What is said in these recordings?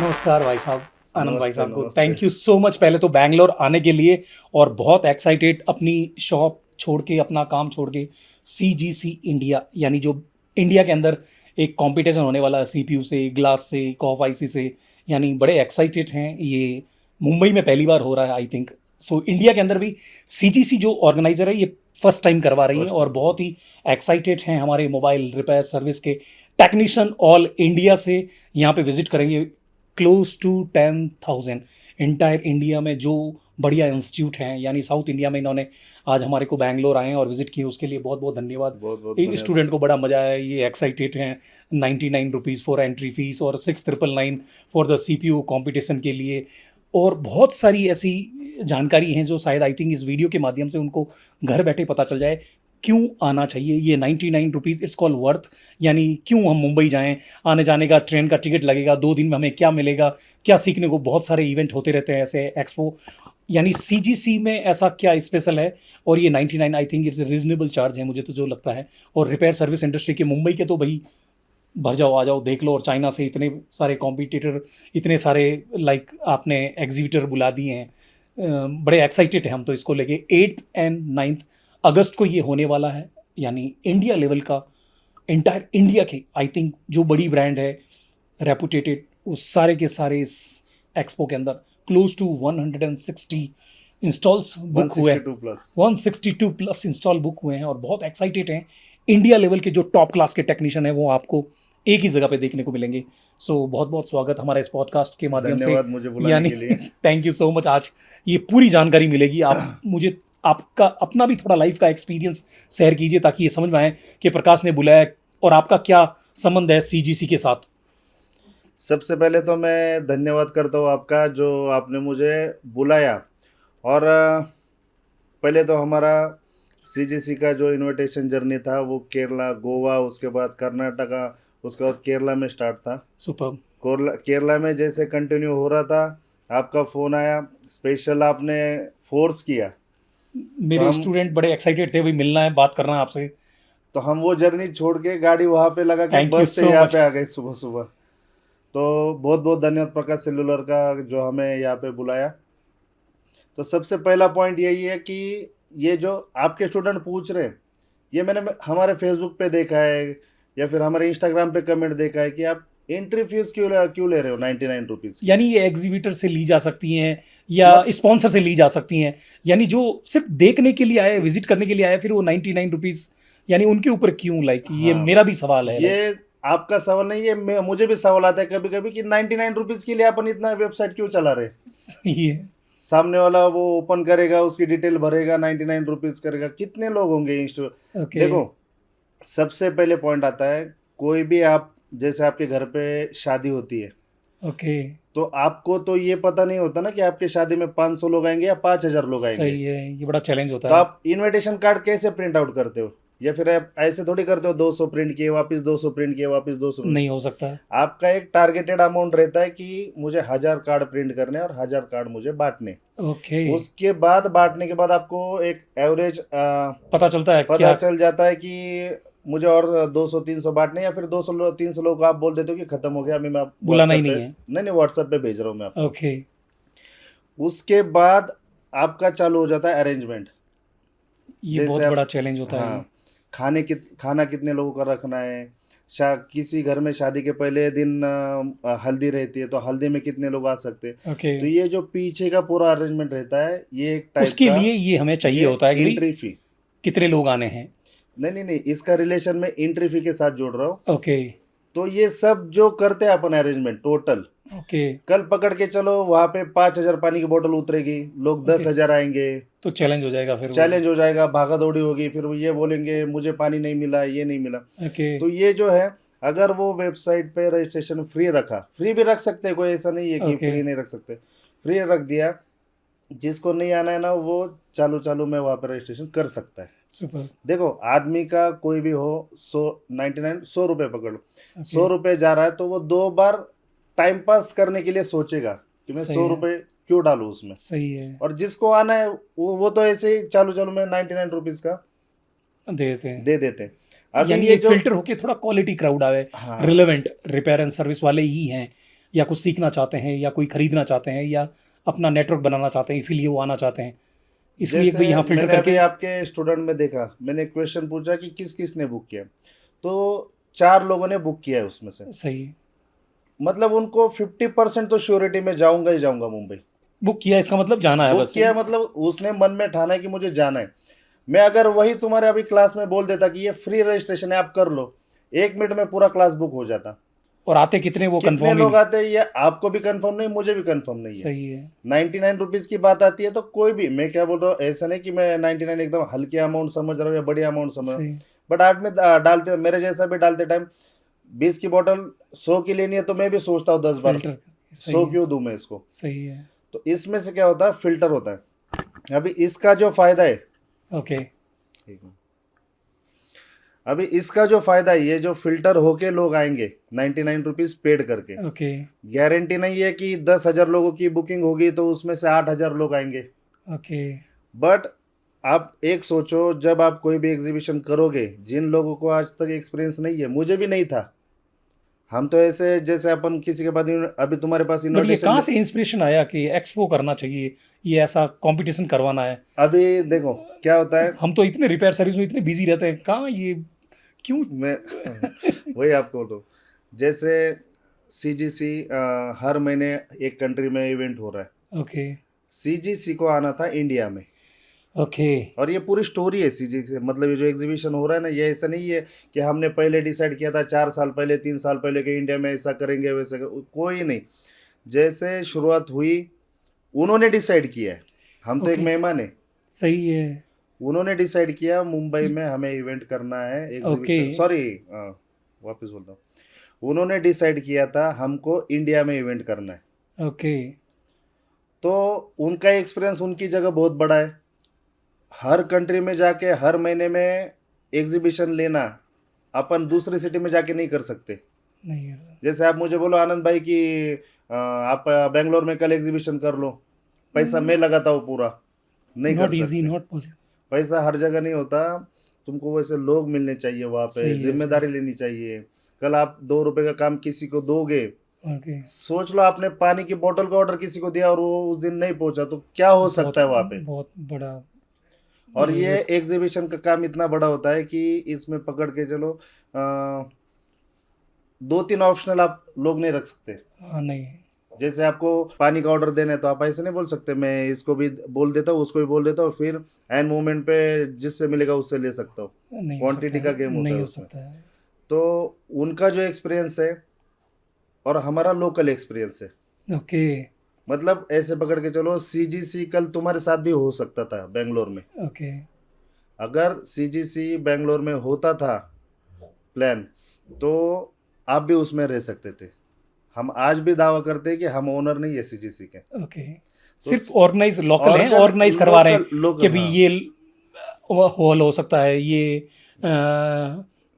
नमस्कार भाई साहब, आनंद भाई नमस्ते साहब को नमस्ते। थैंक यू सो मच पहले तो बैंगलोर आने के लिए। और बहुत एक्साइटेड अपनी शॉप छोड़ के, अपना काम छोड़ के सीजीसी इंडिया, यानी जो इंडिया के अंदर एक कंपटीशन होने वाला है सीपीयू से, ग्लास से, कॉफ आईसी से, यानी बड़े एक्साइटेड हैं। ये मुंबई में पहली बार हो रहा है आई थिंक। सो इंडिया के अंदर भी सीजीसी जो ऑर्गेनाइजर है ये फर्स्ट टाइम करवा रही है फर्स्ट और टाइम। बहुत ही एक्साइटेड हैं। हमारे मोबाइल रिपेयर सर्विस के टेक्नीशियन ऑल इंडिया से यहाँ पे विजिट करेंगे। क्लोज टू 10,000 इंटायर इंडिया में जो बढ़िया इंस्टीट्यूट हैं, यानी साउथ इंडिया में इन्होंने आज हमारे को बैंगलोर आए हैं और विजिट किए, उसके लिए बहुत बहुत धन्यवाद। बहुत बहुत धन्यवाद स्टूडेंट सर। को बड़ा मजा आया, ये एक्साइटेड हैं। 99 रुपीज़ फॉर एंट्री फीस और 6,999 फॉर द सीपीयू कंपटीशन के लिए। और बहुत सारी ऐसी जानकारी हैं जो शायद आई थिंक इस वीडियो के माध्यम से उनको घर बैठे पता चल जाए क्यों आना चाहिए। ये 99 रुपीज़ इट्स कॉल वर्थ, यानी क्यों हम मुंबई जाएं। आने जाने का ट्रेन का टिकट लगेगा, 2 दिन में हमें क्या मिलेगा, क्या सीखने को। बहुत सारे इवेंट होते रहते हैं ऐसे एक्सपो, यानी सीजीसी में ऐसा क्या स्पेशल है। और ये 99 I think it's reasonable charge है, मुझे तो जो लगता है। और रिपेयर सर्विस इंडस्ट्री के मुंबई के तो भाई भर जाओ, आ जाओ, देख लो। और चाइना से इतने सारे कॉम्पिटिटर, इतने सारे लाइक आपने एग्जीबिटर बुला दिए हैं। बड़े एक्साइटेड हैं हम तो इसको लेके। 8 और 9 अगस्त को ये होने वाला है, यानी इंडिया लेवल का, इंटायर इंडिया के आई थिंक जो बड़ी ब्रांड है रेपुटेटेड, उस सारे के सारे इस एक्सपो के अंदर क्लोज टू 160 इंस्टॉल्स बुक हुए हैं। 162 प्लस। 162 प्लस इंस्टॉल बुक हुए हैं और बहुत एक्साइटेड हैं। इंडिया लेवल के जो टॉप क्लास के टेक्नीशियन है वो आपको एक ही जगह पे देखने को मिलेंगे। सो बहुत बहुत स्वागत हमारे इस पॉडकास्ट के माध्यम से, धन्यवाद मुझे बुलाने यानी के लिए। Thank you so much. आज ये पूरी जानकारी मिलेगी। आप मुझे आपका अपना भी थोड़ा लाइफ का एक्सपीरियंस शेयर कीजिए ताकि ये समझ में आए कि प्रकाश ने बुलाया और आपका क्या संबंध है सीजीसी के साथ। सबसे पहले तो मैं धन्यवाद करता हूँ आपका, जो आपने मुझे बुलाया। और पहले तो हमारा सीजीसी का जो इनविटेशन जर्नी था वो केरला, गोवा, उसके बाद कर्नाटका, उसके बाद केरला में स्टार्ट था। सुपर। केरला में जैसे कंटिन्यू हो रहा था, आपका फ़ोन आया, स्पेशल आपने फोर्स किया। तो मेरे हम स्टूडेंट बड़े एक्साइटेड थे, भाई मिलना है, बात करना है आपसे। तो हम वो जर्नी छोड़ के गाड़ी वहाँ पे लगा के थैंक यू बस से सो यहाँ मच। पे आ गए सुबह सुबह। तो बहुत बहुत धन्यवाद प्रकाश सेलुलर का, जो हमें यहाँ पे बुलाया। तो सबसे पहला पॉइंट यही है कि ये जो आपके स्टूडेंट पूछ रहे हैं, ये मैंने हमारे फेसबुक पे देखा है या फिर हमारे इंस्टाग्राम पे कमेंट देखा है कि आप एंट्री फीस क्यों ले रहे हो 99 रुपीज़ की। यानी ये एग्जीबिटर से ली जा सकती हैं या मत स्पॉन्सर से ली जा सकती हैं, यानी जो सिर्फ देखने के लिए आए, विजिट करने के लिए आए, फिर वो 99 रुपीज़, यानी उनके ऊपर क्यों। लाइक ये हाँ, मेरा भी सवाल है। लाइक ये आपका सवाल नहीं, ये मुझे भी सवाल आता है कभी कभी कि 99 रुपीज़ के लिए अपन इतना वेबसाइट क्यों चला रहे। सही है। सामने वाला वो ओपन करेगा, उसकी डिटेल भरेगा, 99 रुपीज़ करेगा, कितने लोग होंगे इंस्टॉल। ओके। देखो, सबसे पहले पॉइंट आता है, कोई भी आप, जैसे आपके घर पे शादी होती है, ओके। तो आपको तो ये पता नहीं होता ना कि आपके शादी में 500 लोग आएंगे या 5,000 लोग आएंगे। सही है, ये बड़ा चैलेंज होता तो है। आप इनविटेशन कार्ड कैसे प्रिंट आउट करते हो, या फिर आप ऐसे थोड़ी करते हो 200 प्रिंट किए वापस 200 प्रिंट किए वापस 200। नहीं हो सकता। आपका एक टारगेटेड अमाउंट रहता है कि मुझे 1,000 कार्ड प्रिंट करने और 1,000 कार्ड मुझे बांटने। ओके। उसके बाद बांटने के बाद आपको एक एवरेज पता चलता है पता क्या। चल जाता है कि मुझे और 200-300 बांटने, या फिर 200-300 लोग को आप बोल देते हो कि खत्म हो गया, अभी मैं आप बुलाना ही व्हाट्सएप नहीं पे, है। नहीं व्हाट्सएप पे भेज रहा हूँ मैं आपको। ओके। उसके बाद आपका चालू हो जाता है अरेंजमेंट। ये जैसे बहुत आप, बड़ा चैलेंज होता है ये। हाँ, खाना कितने लोगों का रखना है। किसी घर में शादी के पहले दिन हल्दी रहती है, तो हल्दी में कितने लोग आ सकते हैं। ओके। तो ये जो पीछे का पूरा अरेंजमेंट रहता है, ये एक टाइप उसके का, लिए ये हमें चाहिए ये होता है कि भाई एंट्री फी। कितने लोग आने हैं। नहीं नहीं नहीं, इसका रिलेशन में एंट्री फी के साथ जोड़ रहा हूँ। ओके। तो ये सब जो करते हैं अपन अरेंजमेंट टोटल, ओके। कल पकड़ के चलो वहाँ पे 5,000 पानी की बोतल उतरेगी, लोग 10,000 आएंगे, तो चैलेंज हो जाएगा फिर वो। चैलेंज हो जाएगा, भागा दौड़ी होगी, फिर वो ये बोलेंगे मुझे पानी नहीं मिला, ये नहीं मिला। ओके। तो ये जो है, अगर वो वेबसाइट पे रजिस्ट्रेशन फ्री रखा, फ्री भी रख सकते हैं, कोई ऐसा नहीं है कि ओके। फ्री नहीं रख सकते, फ्री रख दिया, जिसको नहीं आना है ना वो चालू चालू में वहाँ पर रजिस्ट्रेशन कर सकता है। सुपर। देखो, आदमी का कोई भी हो, 100 रुपये पकड़ लो, ओके। 100 रुपये जा रहा है तो वो 2 बार टाइम पास करने के लिए सोचेगा कि मैं सही 100 रुपये क्यों डालूँ उसमें। सही है। और जिसको आना है वो तो ऐसे ही चालू चालू में 99 रुपीज़ का दे देते हैं। दे देते हैं। अभी यानी ये एक जो, फिल्टर होके थोड़ा क्वालिटी क्राउड आवे, हाँ रिलेवेंट रिपेयर एंड सर्विस वाले ही हैं। या कुछ सीखना चाहते हैं या कोई खरीदना चाहते हैं या अपना नेटवर्क बनाना चाहते हैं, इसीलिए वो आना चाहते हैं, इसलिए एक भाई जैसे यहाँ फिल्टर मैंने अभी करके। आपके स्टूडेंट में देखा, मैंने क्वेश्चन पूछा कि किस किस ने बुक किया, तो 4 लोगों ने बुक किया है उसमें से। सही है। मतलब उनको 50% तो श्योरिटी में जाऊंगा ही जाऊंगा मुंबई। बुक किया इसका मतलब जाना है बुक बस। किया मतलब उसने मन में ठाना है कि मुझे जाना है। मैं अगर वही तुम्हारे अभी क्लास में बोल देता कि ये फ्री रजिस्ट्रेशन है, आप कर लो, 1 मिनट में पूरा क्लास बुक हो जाता। और आते कितने वो कितने कंफर्म ही लोग नहीं। आते हैं ये आपको भी कंफर्म नहीं, मुझे भी कंफर्म नहीं है। सही है। 99 रुपीज़ की बात आती है तो कोई भी, मैं क्या बोल रहा हूँ, ऐसा नहीं कि मैं 99 एकदम हल्की अमाउंट समझ रहा हूँ या बड़ी अमाउंट समझ रहा हूँ, सही बट आज में डालते मेरे जैसा भी डालते टाइम 20 की बोतल 100 की लेनी है तो मैं भी सोचता हूँ 10 बार, फिल्टर। सही 100 है। क्यों दूं मैं इसको। सही है। तो इसमें से क्या होता है, फिल्टर होता है। अभी इसका जो फायदा है, ओके। ठीक है, अभी इसका जो फायदा है, ये जो फिल्टर होके लोग आएंगे 99 रुपीज़ पेड करके, ओके। गारंटी नहीं है कि 10,000 लोगों की बुकिंग होगी तो उसमें से 8,000 लोग आएंगे। ओके। बट आप एक सोचो, जब आप कोई भी एग्जीबिशन करोगे, जिन लोगों को आज तक एक्सपीरियंस नहीं है, मुझे भी नहीं था, हम तो ऐसे जैसे अपन किसी के बाद अभी तुम्हारे पास बट ये इन्विटेशन, कहाँ से इंस्पिरेशन आया कि एक्सपो करना चाहिए, ये ऐसा कंपटीशन करवाना है? अभी देखो क्या होता है, हम तो इतने रिपेयर सर्विस में इतने बिजी रहते हैं, कहाँ ये क्यों? मैं वही आपको बोल, जैसे सीजीसी हर महीने एक कंट्री में इवेंट हो रहा है, ओके। सीजीसी को आना था इंडिया में। ओके। और ये पूरी स्टोरी है सीजीसी, मतलब ये जो एग्जीबिशन हो रहा है ना, ये ऐसा नहीं है कि हमने पहले डिसाइड किया था 4 साल पहले 3 साल पहले कि इंडिया में ऐसा करेंगे वैसा कोई नहीं। जैसे शुरुआत हुई उन्होंने डिसाइड किया है, हम तो एक ओके। मेहमान है। सही है। उन्होंने डिसाइड किया मुंबई में हमें इवेंट करना है ओके। एग्जीबिशन, सॉरी वापस बोलता हूँ, उन्होंने डिसाइड किया था हमको इंडिया में इवेंट करना है। ओके। तो उनका एक्सपीरियंस उनकी जगह बहुत बड़ा है, हर कंट्री में जाके हर महीने में एग्जीबिशन लेना अपन दूसरी सिटी में जाके नहीं कर सकते। नहीं है। जैसे आप मुझे बोलो आनंद भाई कि आप बेंगलोर में कल एग्जीबिशन कर लो, पैसा मैं लगाता हूँ पूरा, नहीं कर नॉट इजी, सकते। Not possible. पैसा हर जगह नहीं होता, तुमको वैसे लोग मिलने चाहिए वहाँ पे, सही है। सही। जिम्मेदारी लेनी चाहिए। कल आप 2 रुपए का काम किसी को दोगे, ओके। सोच लो आपने पानी की बोतल का ऑर्डर किसी को दिया और वो उस दिन नहीं पहुंचा तो क्या हो बहुत सकता है वहाँ पे। बहुत बड़ा और ये रिस्क। एग्जीबिशन का काम इतना बड़ा होता है कि इसमें पकड़ के चलो 2-3 ऑप्शनल आप लोग नहीं रख सकते। हाँ, नहीं। जैसे आपको पानी का ऑर्डर देना है तो आप ऐसे नहीं बोल सकते मैं इसको भी बोल देता हूँ उसको भी बोल देता हूँ, फिर एन मोमेंट पे जिससे मिलेगा उससे ले सकता हूँ। नहीं हो क्वांटिटी सकता का है, गेम होता नहीं है हो उसमें। सकता है। तो उनका जो एक्सपीरियंस है और हमारा लोकल एक्सपीरियंस है, ओके। मतलब ऐसे पकड़ के चलो सीजीसी कल तुम्हारे साथ भी हो सकता था बेंगलोर में। ओके। अगर सीजीसी बेंगलोर में होता था प्लान, तो आप भी उसमें रह सकते थे। हम आज भी दावा करते हैं कि हम ओनर नहीं है सीजीसी के। ओके। तो सिर्फ ऑर्गेनाइज लोकल हैं, ऑर्गन ऑर्गेनाइज करवा रहे हैं लोकल कि लोकल, भी हाँ ये हॉल हो सकता है, ये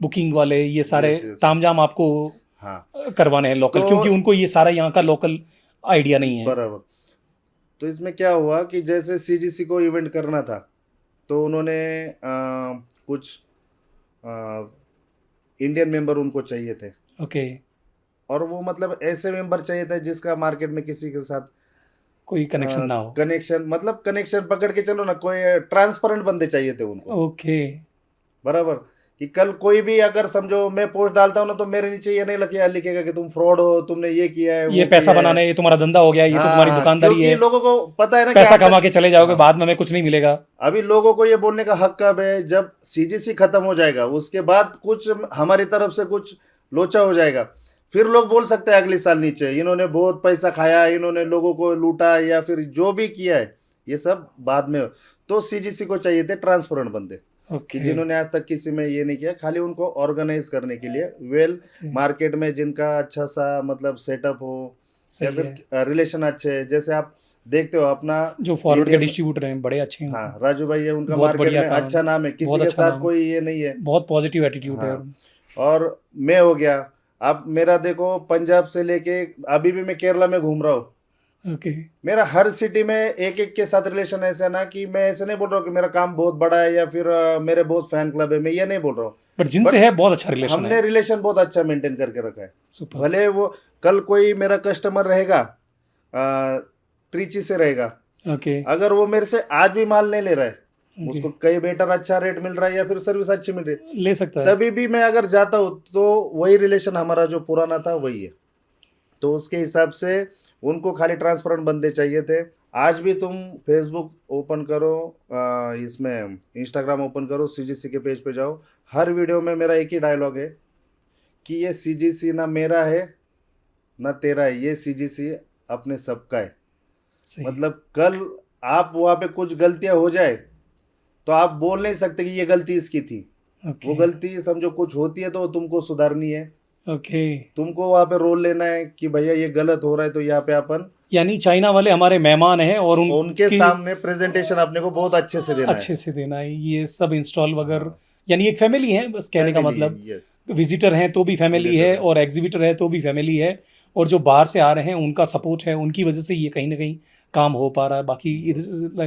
बुकिंग वाले ये सारे यस यस, तामझाम आपको हाँ करवाने हैं लोकल, तो क्योंकि उनको ये सारा यहाँ का लोकल आइडिया नहीं है। बराबर। तो इसमें क्या हुआ कि जैसे सीजीसी को इवेंट करना था तो उन्होंने कुछ इंडियन मेंबर उनको चाहिए थे, ओके। और वो मतलब ऐसे मेंबर चाहिए थे जिसका मार्केट में किसी के साथ कोई कनेक्शन ना हो। कनेक्शन, मतलब कनेक्शन पकड़ के चलो ना, कोई ट्रांसपेरेंट बंदे चाहिए थे उनको। ओके। बराबर, कि कल कोई भी अगर समझो मैं पोस्ट डालता हूँ ना तो मेरे नीचे ये नहीं लिखेगा कि तुम फ्रॉड हो, तुमने ये किया है ये वो पैसा किया है। बनाने, ये तुम्हारा धंधा हो गया, ये तो हाँ तुम्हारी हाँ, दुकानदारी क्योंकि है, लोगों को पता है ना कि पैसा आज तक, कमा के चले जाओगे, हाँ, बाद में हमें कुछ नहीं मिलेगा। अभी लोगों को ये बोलने का हक कब है, जब सीजीसी खत्म हो जाएगा उसके बाद कुछ हमारी तरफ से कुछ लोचा हो जाएगा, फिर लोग बोल सकते हैं अगले साल नीचे इन्होंने बहुत पैसा खाया, इन्होंने लोगों को लूटा या फिर जो भी किया है, ये सब बाद में। तो सीजीसी को चाहिए थे ट्रांसपेरेंट बंदे कि ओके। जिन्होंने आज तक किसी में ये नहीं किया, खाली उनको ऑर्गेनाइज करने के लिए वेल मार्केट में जिनका अच्छा सा मतलब सेटअप हो या सही फिर है। रिलेशन अच्छे हैं। जैसे आप देखते हो अपना जो फॉरवर्ड के इंडिया में, डिस्ट्रीब्यूटर हैं बड़े अच्छे हैं इनसे। हाँ राजू भाई है, उनका बहुत मार्केट बढ़िया में काम, अच्छा नाम है, किसी बहुत के अच्छा साथ नाम, कोई ये नहीं है। बहुत पॉजिटिव एटीट्यूड है। हाँ, और मैं हो गया, आप मेरा देखो पंजाब से लेके अभी भी मैं केरला में घूम रहा हूँ, ओके। मेरा हर सिटी में एक एक के साथ रिलेशन ऐसा ना कि मैं ऐसे नहीं बोल रहा हूँ कि मेरा काम बहुत बड़ा है या फिर मेरे बहुत फैन क्लब है, मैं ये नहीं बोल रहा हूँ। बट जिनसे है बहुत अच्छा रिलेशन हमने है। रिलेशन बहुत अच्छा मेंटेन करके रखा है। सुपर। भले वो कल कोई मेरा कस्टमर रहेगा त्रिची से रहेगा, ओके अगर वो मेरे से आज भी माल नहीं ले रहा है, ओके उसको कई बेटर अच्छा रेट मिल रहा है या फिर सर्विस अच्छी मिल रही है, ले सकता है। तभी भी मैं अगर जाता हूँ तो वही रिलेशन हमारा जो पुराना था वही है। तो उसके हिसाब से उनको खाली ट्रांसपेरेंट बंदे चाहिए थे। आज भी तुम फेसबुक ओपन करो, इसमें इंस्टाग्राम ओपन करो, सीजीसी के पेज पे जाओ, हर वीडियो में मेरा एक ही डायलॉग है कि ये सीजीसी ना मेरा है ना तेरा है, ये सीजीसी अपने सबका है। सही। मतलब कल आप वहाँ पे कुछ गलतियाँ हो जाए तो आप बोल नहीं सकते कि ये गलती इसकी थी। वो ओके गलती समझो कुछ होती है तो तुमको सुधारनी है, ओके। तुमको वहाँ पे रोल लेना है कि भैया ये गलत हो रहा है, तो यहाँ पे अपन यानी चाइना वाले हमारे मेहमान हैं और उनके उनकी सामने प्रेजेंटेशन अपने को बहुत अच्छे से देना है। अच्छे से देना है, ये सब इंस्टॉल वगैरह। हाँ, यानी एक फैमिली है, बस कहने का फैमिली है, मतलब। यस, विजिटर हैं तो भी फैमिली विजिटर है है। और एग्जीबिटर है तो भी फैमिली है, और जो बाहर से आ रहे हैं उनका सपोर्ट है, उनकी वजह से ये कहीं ना कहीं काम हो पा रहा है। बाकी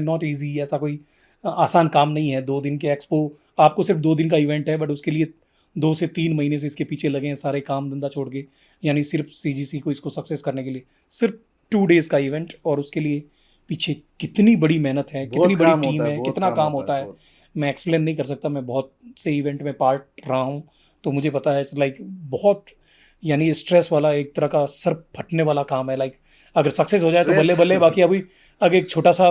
नॉट इजी, ऐसा कोई आसान काम नहीं है। 2 दिन के एक्सपो, आपको सिर्फ 2 दिन का इवेंट है, बट उसके लिए 2 से 3 महीने से इसके पीछे लगे हैं सारे काम धंधा छोड़ के। यानी सिर्फ सीजीसी को इसको सक्सेस करने के लिए सिर्फ 2 डेज का इवेंट, और उसके लिए पीछे कितनी बड़ी मेहनत है, कितनी बहुत बड़ी काम टीम होता है, है, बहुत कितना काम होता होता है, है। बहुत। मैं एक्सप्लेन नहीं कर सकता, मैं बहुत से इवेंट में पार्ट रहा हूँ, तो मुझे पता है लाइक बहुत, यानी स्ट्रेस वाला, एक तरह का सर फटने वाला काम है। लाइक अगर सक्सेस हो जाए तो बल्ले बल्ले, बाकी अभी अगर एक छोटा सा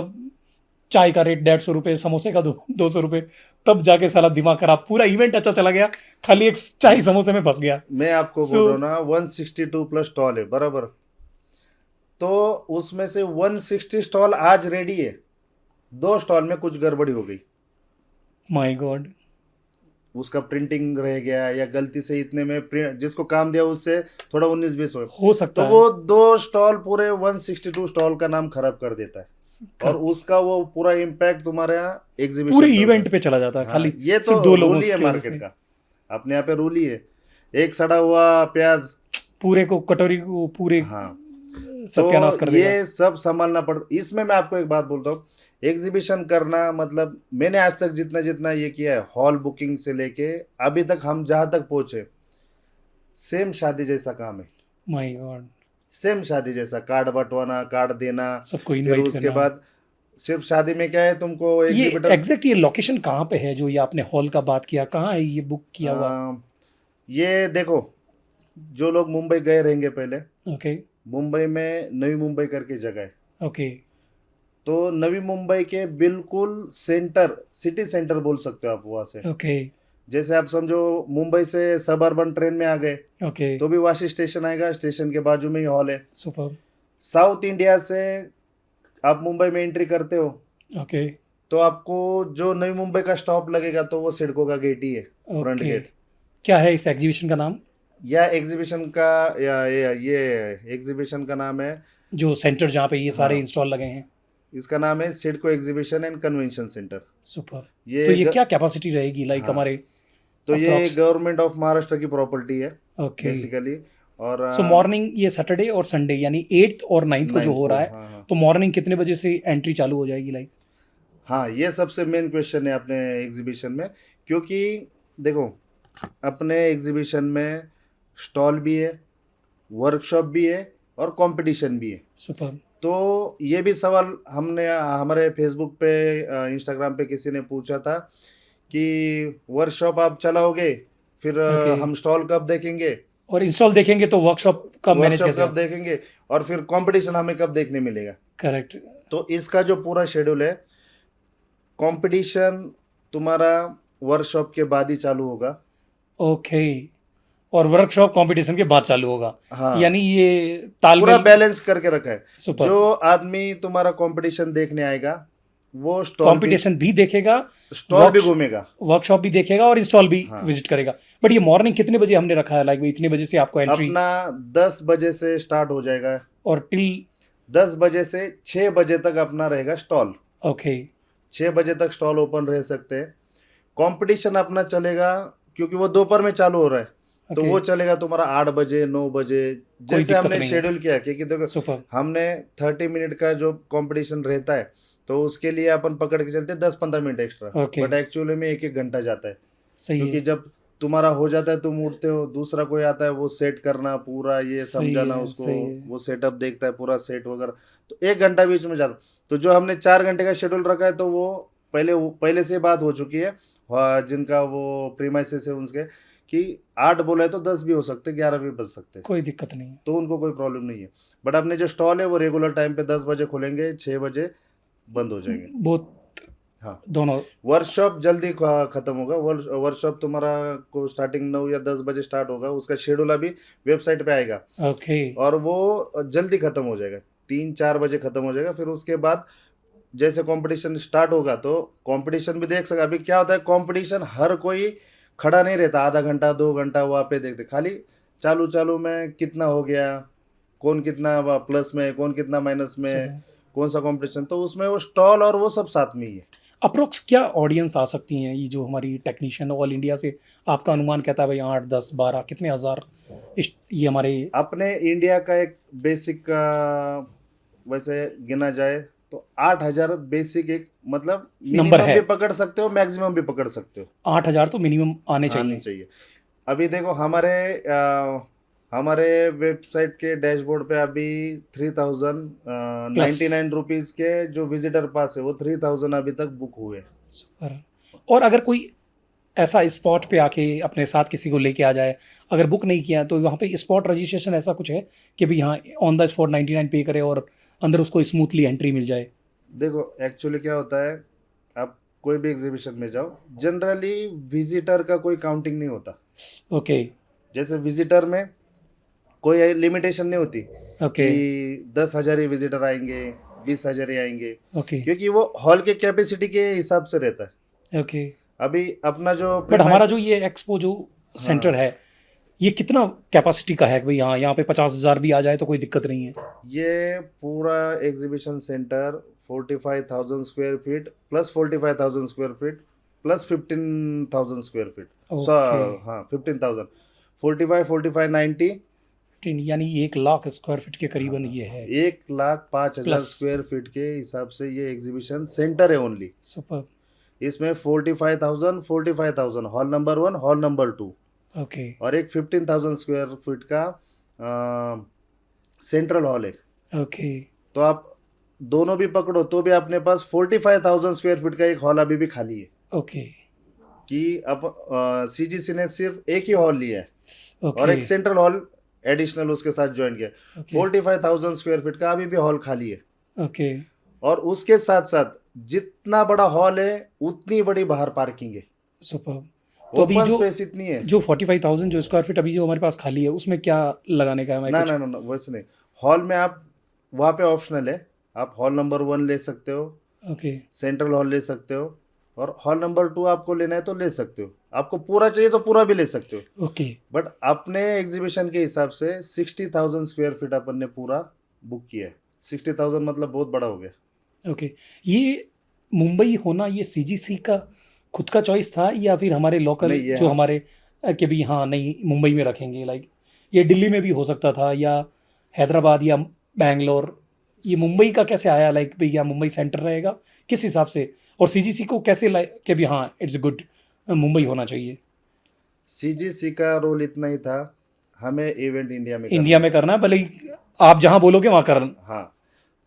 चाय का रेट 150 रुपये, समोसे का 200 रुपये, तब जाके साला दिमाग खराब, पूरा इवेंट अच्छा चला गया, खाली एक चाय समोसे में फंस गया। मैं आपको So- बोल रहा हूँ ना, 162 प्लस स्टॉल है बराबर, तो उसमें से 160 स्टॉल आज रेडी है, 2 स्टॉल में कुछ गड़बड़ी हो गई, माय गॉड। उसका प्रिंटिंग रह गया या गलती से इतने में जिसको काम दिया उससे थोड़ा 19-20 हो सकता तो है। वो 2 स्टॉल पूरे 162 स्टॉल का नाम खराब कर देता है, और उसका वो पूरा इम्पैक्ट तुम्हारे यहाँ एग्जीबिशन पूरे पे इवेंट होता पे चला जाता है, है। खाली हाँ, ये सिर्फ तो 2 लोगों रूल ही है की वजह मार्केट से। का, अपने यहाँ पे रूल ही है। एक सड़ा हुआ प्याज, पूरे को कटोरी को पूरे हाँ, सत्यानाश तो कर देगा। ये सब संभालना पड़ता। इसमें मैं आपको एक बात बोलता हूँ, एग्जीबिशन करना मतलब मैंने आज तक जितना जितना ये किया है, हॉल बुकिंग से लेके अभी तक हम जहाँ तक पहुंचे, सेम शादी जैसा काम है, माय गॉड। सेम शादी जैसा, कार्ड बंटवाना, कार्ड देना, सबको फिर इनवाइट उसके करना। बाद सिर्फ शादी में क्या है, तुमको ये एग्जीबिटर, एग्जैक्ट ये लोकेशन कहाँ पे है, जो ये आपने हॉल का बात किया, कहाँ है ये बुक किया हुआ? ये देखो, जो लोग मुंबई गए रहेंगे पहले, ओके मुंबई में नवी मुंबई करके जगह है, ओके तो नवी मुंबई के बिल्कुल सेंटर, सिटी सेंटर बोल सकते हो आप वहाँ से। ओके जैसे आप समझो मुंबई से सब अर्बन ट्रेन में आ गए ओके। तो भी वाशी स्टेशन आएगा, स्टेशन के बाजू में ही हॉल है। सुपर। साउथ इंडिया से आप मुंबई में एंट्री करते हो ओके तो आपको जो नवी मुंबई का स्टॉप लगेगा तो वो सिडको का गेट ही है, फ्रंट ओके। गेट। क्या है इस एग्जीबिशन का नाम, या एग्जीबिशन का, या ये एग्जीबिशन का नाम है, जो सेंटर जहाँ पे ये सारे हाँ, इंस्टॉल लगे हैं? इसका नाम है CIDCO exhibition and convention centre. Super. ये तो ये क्या कैपेसिटी रहेगी लाइक हाँ, हमारे? तो ये Approx? गवर्नमेंट ऑफ महाराष्ट्र की प्रॉपर्टी है ओके। बेसिकली। और सो मॉर्निंग ये सैटरडे और संडे यानी 8th और 9th को जो 9 हो को, रहा है, हाँ हाँ तो मॉर्निंग कितने बजे से एंट्री चालू हो जाएगी लाइक? हाँ, ये सबसे मेन क्वेश्चन है अपने एग्जीबिशन में, क्योंकि देखो अपने एग्जीबिशन में स्टॉल भी है, वर्कशॉप भी है और कंपटीशन भी है। सुपर। तो ये भी सवाल हमने हमारे फेसबुक पे, इंस्टाग्राम पे किसी ने पूछा था कि वर्कशॉप आप चलाओगे, फिर Okay. हम स्टॉल कब देखेंगे, और इंस्टॉल देखेंगे तो वर्कशॉप का मैनेज वर्कशॉप कैसे? कब देखेंगे, और फिर कंपटीशन हमें कब देखने मिलेगा। करेक्ट। तो इसका जो पूरा शेड्यूल है, कंपटीशन तुम्हारा वर्कशॉप के बाद ही चालू होगा। ओके। और वर्कशॉप कंपटीशन के बाद चालू होगा? हाँ, यानी ये पूरा तालमेल। बैलेंस करके रखा है। सुपर। जो आदमी तुम्हारा कंपटीशन देखने आएगा वो स्टॉल भी, कंपटीशन भी देखेगा, स्टॉल भी घूमेगा, वर्कशॉप भी देखेगा और इंस्टॉल भी हाँ। विजिट करेगा। बट ये मॉर्निंग कितने बजे हमने रखा है, लाइक इतने बजे से आपको एंट्री? अपना 10 बजे से स्टार्ट हो जाएगा और टिल? 10 बजे से 6 बजे तक अपना रहेगा स्टॉल। ओके 6 बजे तक स्टॉल ओपन रह सकते हैं। कंपटीशन अपना चलेगा क्योंकि वो दोपहर में चालू हो रहा है, तो Okay. वो चलेगा तुम्हारा 8 बजे 9 बजे, जैसे दिक्कत हमने नहीं है। शेड्यूल किया। क्योंकि देखो सुपर। हमने 30 मिनट का जो कंपटीशन रहता है तो उसके लिए अपन पकड़ के चलते 10-15 minute extra, Okay. But actually में 1-1 घंटा जाता है, सही क्योंकि है। जब तुम्हारा हो जाता है, तुम उठते हो, दूसरा कोई आता है, वो सेट करना पूरा, ये सही समझाना है, उसको, सही है। वो सेटअप देखता है पूरा सेट वगैरह, तो 1 घंटा बीच में जाता। तो जो हमने 4 घंटे का शेड्यूल रखा है, तो वो पहले से बात हो चुकी है, जिनका वो प्रीमाइसेस है उनके, कि 8 बोला है तो 10 भी हो सकते, 11 भी बज सकते, कोई दिक्कत नहीं है। तो उनको कोई प्रॉब्लम नहीं है। बट अपने जो स्टॉल है वो रेगुलर टाइम पे 10 बजे खुलेंगे, 6 बजे बंद हो जाएंगे। बहुत हाँ, दोनों। वर्कशॉप जल्दी खत्म होगा। वर्कशॉप तुम्हारा को स्टार्टिंग 9 या 10 बजे स्टार्ट होगा, उसका शेड्यूल अभी वेबसाइट पे आएगा, ओके। और वो जल्दी खत्म हो जाएगा, 3-4 बजे खत्म हो जाएगा। फिर उसके बाद जैसे कंपटीशन स्टार्ट होगा, तो कंपटीशन भी देख सका। अभी क्या होता है, कंपटीशन हर कोई खड़ा नहीं रहता, आधा घंटा 2 घंटा वहाँ पे देखते, खाली चालू चालू में कितना हो गया, कौन कितना प्लस में, कौन कितना माइनस में, सुबह कौन सा कंपटीशन, तो उसमें वो स्टॉल और वो सब साथ में ही है। अप्रोक्स क्या ऑडियंस आ सकती हैं, ये जो हमारी टेक्नीशियन ऑल इंडिया से आपका अनुमान कहता है भाई 8, 10, 12 कितने हज़ार ये हमारे। अपने इंडिया का एक बेसिक वैसे गिना जाए तो 8,000 बेसिक, एक मतलब नंबर मिनिमम है। भी पकड़ सकते हो, मैक्सिमम भी पकड़ सकते हो, 8,000 तो मिनिमम आने आनी चाहिए। चाहिए। अभी देखो हमारे वेबसाइट के डैशबोर्ड पे अभी 3,099 रुपीज़ के जो विजिटर पास है, वो 3,000 अभी तक बुक हुए। सुपर। और अगर कोई ऐसा स्पॉट पे आके अपने साथ किसी को लेके आ जाए, अगर बुक नहीं किया तो वहाँ पे स्पॉट रजिस्ट्रेशन ऐसा कुछ है कि भाई हाँ ऑन द स्पॉट 99 पे करे और अंदर उसको स्मूथली एंट्री मिल जाए। देखो एक्चुअली क्या होता है, आप कोई भी एग्जीबिशन में जाओ, जनरली विजिटर का कोई काउंटिंग नहीं होता। ओके। जैसे विजिटर में कोई लिमिटेशन नहीं होती ओके। कि 10,000 ही विजिटर आएंगे, 20,000 ही आएंगे, ओके। क्योंकि वो हॉल के कैपेसिटी के हिसाब से रहता है। ओके। अभी अपना जो बट हमारा जो ये एक्सपो जो सेंटर हाँ, है ये कितना कैपेसिटी का है कि भाई हाँ यहाँ पे 50,000 भी आ जाए तो कोई दिक्कत नहीं है। ये पूरा exhibition centre 45,000 square feet plus 45,000 square feet plus 15,000 square feet. Okay. हाँ, 15,000, 45, 45, 90, 15 यानी 1 लाख स्क्वायर फीट के करीबन ये है। 1,05,000 प्लस। स्क्वायर फीट के हिसाब से ये एग्जीबिशन सेंटर है ओनली। सुपर। इसमें 45,000 hall number 1, hall number 2, okay. और एक 15,000 स्क्वायर फीट का सेंट्रल हॉल है। ओके। तो आप दोनों भी पकड़ो तो भी अपने पास 45,000 स्क्वायर फीट का एक हॉल अभी भी खाली है, ओके। कि अब सीजीसी ने सिर्फ एक ही हॉल लिया है, और ओके। एक सेंट्रल हॉल एडिशनल उसके साथ ज्वाइन किया। ओके। 45,000 स्क्वायर फीट का अभी भी हॉल खाली है, ओके। और उसके साथ साथ जितना बड़ा हॉल है उतनी बड़ी बाहर पार्किंग है, सुपर। तो अभी ओपन जो स्पेस इतनी है। जो 45,000 जो स्क्वायर फीट अभी जो हमारे पास खाली है उसमें क्या लगाने का है मैं ना कुछ। ना ना ना, वैसे नहीं। हॉल में आप वहाँ पे ऑप्शनल है, आप हॉल नंबर 1 ले सकते हो, ओके। सेंट्रल हॉल ले सकते हो, और हॉल नंबर 2 आपको लेना है तो ले सकते हो, आपको पूरा चाहिए तो पूरा भी ले सकते हो। ओके। बट अपने एग्जीबिशन के हिसाब से 60,000 स्क्वायर फीट अपन ने पूरा बुक किया है। 60,000 मतलब बहुत बड़ा हो गया। ओके। ये मुंबई होना ये सीजीसी का खुद का चॉइस था या फिर हमारे लोकल नहीं, ये जो हाँ, हमारे कि भी हाँ नहीं मुंबई में रखेंगे, लाइक ये दिल्ली में भी हो सकता था या हैदराबाद या बैंगलोर, ये मुंबई का कैसे आया लाइक भैया मुंबई सेंटर रहेगा किस हिसाब से, और सीजीसी को कैसे लाइक कि भी हाँ इट्स गुड मुंबई होना चाहिए। सीजीसी का रोल इतना ही था, हमें इवेंट इंडिया में करना इंडिया में करना है, भले ही आप जहाँ बोलोगे वहाँ करना हाँ,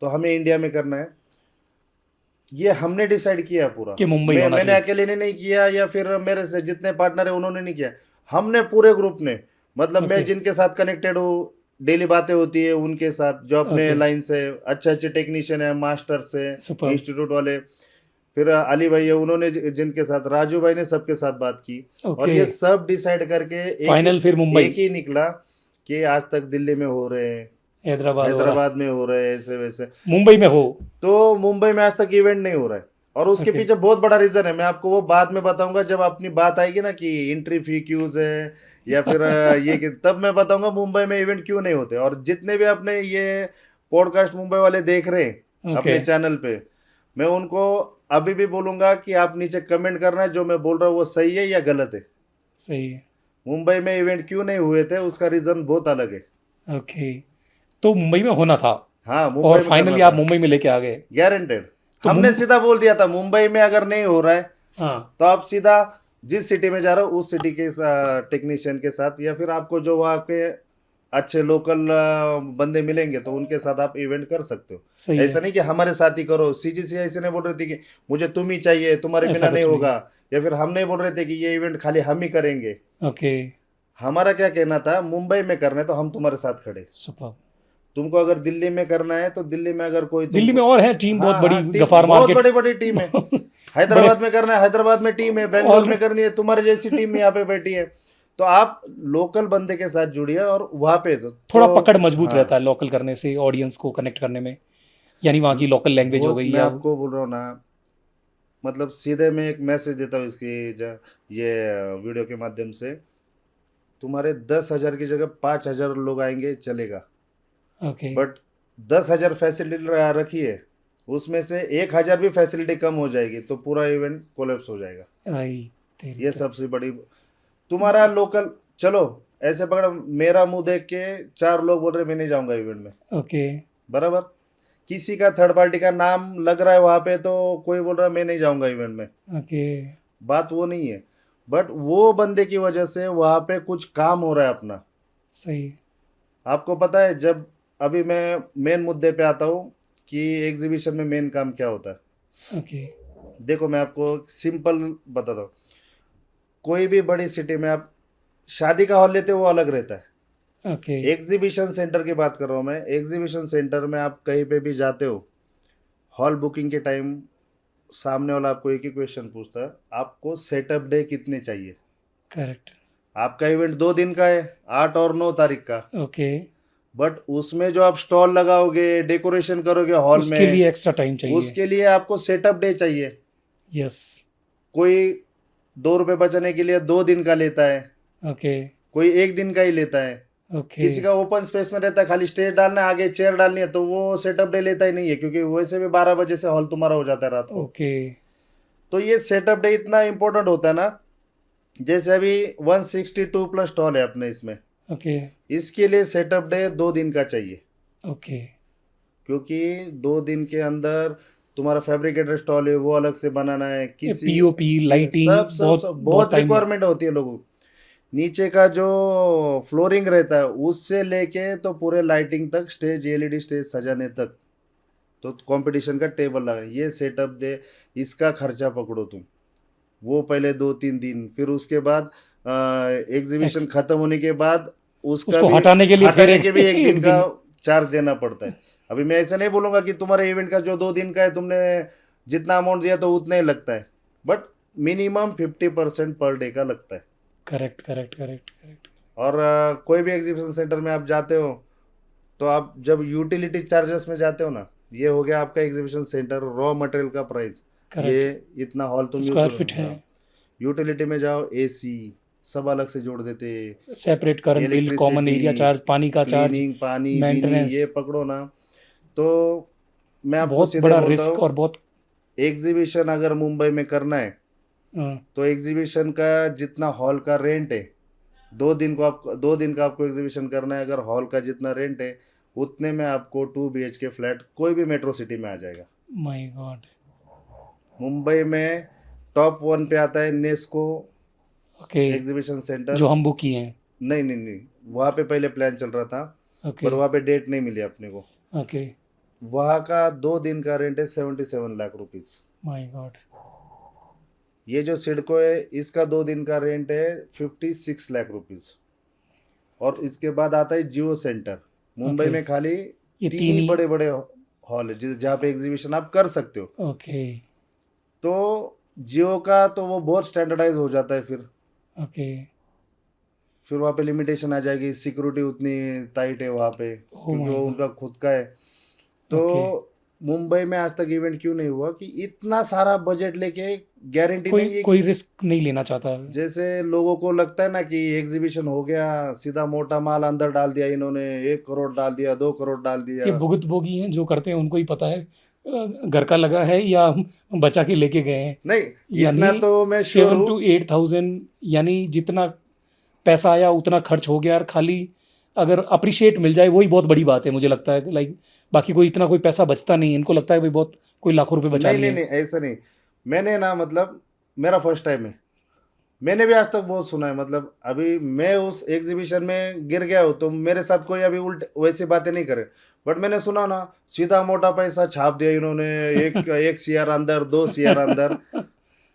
तो हमें इंडिया में करना है, ये हमने डिसाइड किया पूरा। कि मुंबई होना मैंने चाहिए। अकेले ने नहीं किया, या फिर मेरे से जितने पार्टनर है उन्होंने नहीं किया, हमने पूरे ग्रुप ने, मतलब मैं ओके। जिनके साथ कनेक्टेड हूँ, डेली बातें होती है उनके साथ, जो अपने ओके। लाइन से अच्छे अच्छे टेक्नीशियन है, मास्टर से, सुपर। इंस्टीट्यूट वाले, फिर अली भाई है, उन्होंने जिनके साथ, राजू भाई ने सबके साथ बात की, और ओके। ये सब डिसाइड करके फाइनल फिर मुंबई एक ही निकला कि आज तक दिल्ली में हो रहे हैं, हैदराबाद हो रहा है, हैदराबाद में हो रहे हैं, ऐसे वैसे, मुंबई में हो। तो मुंबई में आज तक इवेंट नहीं हो रहा है। और उसके ओके। पीछे बहुत बड़ा रीजन है, मैं आपको वो बाद में बताऊंगा जब अपनी बात आएगी ना, कि एंट्री फी क्यूज है या फिर तब मैं बताऊंगा मुंबई में इवेंट क्यों नहीं होते। और जितने भी अपने ये पॉडकास्ट मुंबई वाले देख रहे हैं अपने ओके। चैनल पे, मैं उनको अभी भी बोलूंगा कि आप नीचे कमेंट करना है, जो मैं बोल रहा हूँ वो सही है या गलत है। सही है। मुंबई में इवेंट क्यों नहीं हुए थे, उसका रीजन बहुत अलग है। ओके। तो मुंबई में होना था हाँ, मुंबई और में फाइनली करना आप था, मुंबई में लेके आ गए। गारंटेड। तो हमने सीधा बोल दिया था, मुंबई में अगर नहीं हो रहा है हाँ। तो आप सीधा जिस सिटी में जा रहा हो उस सिटी के टेक्नीशियन के साथ, या फिर आपको जो वहाँ के अच्छे लोकल बंदे मिलेंगे तो उनके साथ आप इवेंट कर सकते हो। सही ऐसा है। नहीं कि हमारे साथ ही करो। सीजीसी ऐसे नहीं बोल रही थी कि मुझे तुम ही चाहिए, तुम्हारे ऐसा बिना नहीं कुछ नहीं। होगा, या फिर हम नहीं बोल रहे थे कि ये इवेंट खाली हम ही करेंगे। ओके। हमारा क्या कहना था, मुंबई में करना है तो हम तुम्हारे साथ खड़े। सुपर। तुमको अगर दिल्ली में करना है तो दिल्ली में अगर कोई दिल्ली में तुमको, और है टीम बहुत हाँ बड़ी, हाँ, टीम गफार बहुत मार्केट। बड़ी बड़ी टीम है। बड़े हैदराबाद में करना है, हैदराबाद में टीम है। बेंगलोर और में करनी है, तुम्हारे जैसी टीम यहाँ पे बैठी है। तो आप लोकल बंदे के साथ जुड़िए और वहाँ पे थोड़ा पकड़ मजबूत हाँ, रहता है लोकल करने से ऑडियंस को कनेक्ट करने में, यानी वहाँ की लोकल लैंग्वेज हो बहुत गई मैं या आपको बोल रहा हूँ ना, मतलब सीधे मैं एक मैसेज देता हूँ ये वीडियो के माध्यम से। तुम्हारे 10,000 की जगह 5,000 लोग आएंगे चलेगा, ओके। बट 10,000 फैसिलिटी रखिए, उसमें से 1,000 भी फैसिलिटी कम हो जाएगी तो पूरा इवेंट कोलैप्स हो जाएगा। भाई तेरी ये तो। सबसे बड़ी, तुम्हारा लोकल, चलो ऐसे पकड़, मेरा मुंह देख के 4 लोग बोल रहे मैं नहीं जाऊंगा इवेंट में, ओके। बराबर। किसी का थर्ड पार्टी का नाम लग रहा है वहां पे तो कोई बोल रहा है मैं नहीं जाऊंगा इवेंट में। ओके। बात वो नहीं है, बट वो बंदे की वजह से वहां पे कुछ काम हो रहा है अपना। सही। आपको पता है, जब अभी मैं मेन मुद्दे पे आता हूँ कि एग्जीबिशन में मेन काम क्या होता है। ओके। देखो मैं आपको सिंपल बताता हूँ। कोई भी बड़ी सिटी में आप शादी का हॉल लेते हो वो अलग रहता है। ओके। एग्जीबिशन सेंटर की बात कर रहा हूँ मैं। एग्जीबिशन सेंटर में आप कहीं पे भी जाते हो, हॉल बुकिंग के टाइम सामने वाला आपको एक ही क्वेश्चन पूछता है, आपको सेटअप डे कितने चाहिए। करेक्ट। आपका इवेंट 2 दिन का है, 8 और 9 तारीख का, ओके। बट उसमें जो आप स्टॉल लगाओगे, डेकोरेशन करोगे हॉल उसके में, लिए एक्स्ट्रा टाइम चाहिए। उसके लिए आपको सेटअप डे चाहिए। यस। कोई 2 रुपये बचाने के लिए 2 दिन का लेता है, ओके। कोई 1 दिन का ही लेता है। ओके। किसी का ओपन स्पेस में रहता है, खाली स्टेज डालना है, आगे चेयर डालनी है, तो वो सेटअप डे लेता ही नहीं है, क्योंकि वैसे भी 12 बजे से हॉल तुम्हारा हो जाता है रात को। ओके। तो ये सेटअप डे इतना इंपॉर्टेंट होता है ना। जैसे अभी 162 प्लस स्टॉल है अपने इसमें, ओके। इसके लिए सेटअप डे 2 दिन का चाहिए, ओके। क्योंकि 2 दिन के अंदर तुम्हारा फैब्रिकेटर स्टॉल है वो अलग से बनाना है, किसी पीओपी लाइटिंग सब सब बहुत सब बहुत बहुत टाइम। रिक्वायरमेंट होती है लोगों को। नीचे का जो फ्लोरिंग रहता है उससे लेके तो पूरे लाइटिंग तक, स्टेज एलईडी स्टेज सजाने तक, तो कंपटीशन का टेबल लगा, ये सेटअप दे, इसका खर्चा पकड़ो तुम। वो पहले 2-3 दिन, फिर उसके बाद एग्जीबिशन खत्म होने के बाद उसका उसको भी हटाने के लिए फिर हटाने के भी एक दिन एक का दिन। चार्ज देना पड़ता है। अभी मैं ऐसा नहीं बोलूँगा कि तुम्हारे इवेंट का जो 2 दिन का है तुमने जितना अमाउंट दिया तो उतना ही लगता है, बट मिनिमम 50% पर डे का लगता है। Correct correct correct correct. और कोई भी एग्जीबिशन सेंटर में आप जाते हो तो आप जब यूटिलिटी चार्जेस में जाते हो ना, ये हो गया आपका एग्जीबिशन सेंटर रॉ मटेरियल का प्राइस, ये करेक्ट। इतना हॉल तुम यूज स्क्वायर करो। फीट है। हाँ, यूटिलिटी में जाओ, एसी सब अलग से जोड़ देते, separate current bill, common electricity, area charge, पानी का चार्ज, क्लीनिंग, पानी बीनी, मेंटेनेंस। ये पकड़ो ना। तो मैं आपको बहुत सीधे बड़ा बोलता रिस्क हूँ, और बहुत। एग्जीबिशन अगर मुंबई में करना है हाँ, तो एग्जीबिशन का जितना हॉल का रेंट है, 2 दिन का आपको एग्जीबिशन करना है, अगर हॉल का जितना रेंट है उतने में आपको 2 BHK फ्लैट कोई भी मेट्रो सिटी में आ जाएगा। My God. मुंबई में टॉप 1 पे आता है नेस्को ओके। Exhibition centre. जो हम बुक किए हैं। नहीं नहीं नहीं, वहाँ पे पहले प्लान चल रहा था, ओके। पर वहाँ पे डेट नहीं मिली अपने को। ओके। वहाँ का 2 दिन का रेंट है 77 लाख रुपीज़। My God. ये जो सिडको है इसका 2 दिन का रेंट है 56 लाख रुपीज़। और इसके बाद आता है जियो सेंटर। मुंबई ओके। में खाली ये 3 तीन ही ही। बड़े बड़े हॉल है जहाँ पे एग्जीबिशन आप कर सकते हो। ओके। तो जियो का तो वो बहुत स्टैंडर्डाइज हो जाता है, ओके। फिर वहाँ पे लिमिटेशन आ जाएगी, सिक्योरिटी उतनी टाइट है वहाँ पे, ओह क्योंकि माय वो गॉड। उनका खुद का है। तो ओके। मुंबई में आज तक इवेंट क्यों नहीं हुआ कि इतना सारा बजट लेके, गारंटी कोई नहीं है कोई कि, रिस्क नहीं लेना चाहता। जैसे लोगों को लगता है ना कि एग्जीबिशन हो गया सीधा मोटा माल अंदर डाल दिया इन्होंने, 1 करोड़ डाल दिया, 2 करोड़ डाल ये दिया। भुगत भोगी हैं जो करते हैं, उनको ही पता है घर का लगा है या बचा के लेके गए हैं। नहीं, यानी इतना तो मैं श्योर 7 हूँ। to 8,000, यानी जितना पैसा आया उतना खर्च हो गया, और खाली अगर अप्रिशिएट मिल जाए वही बहुत बड़ी बात है मुझे लगता है। लाइक बाकी कोई इतना कोई पैसा बचता नहीं है, इनको लगता है भाई बहुत कोई लाखों रुपए बचा नहीं नहीं लिए। नहीं, ऐसा नहीं। मैंने ना, मतलब मेरा फर्स्ट टाइम है, मैंने भी आज तक बहुत सुना है, मतलब अभी मैं उस एग्जीबिशन में गिर गया हूँ तो मेरे साथ कोई अभी उल्ट वैसी बातें नहीं करे, बट मैंने सुना ना, सीधा मोटा पैसा छाप दिया इन्होंने, एक सीआर अंदर, 2 सीआर अंदर।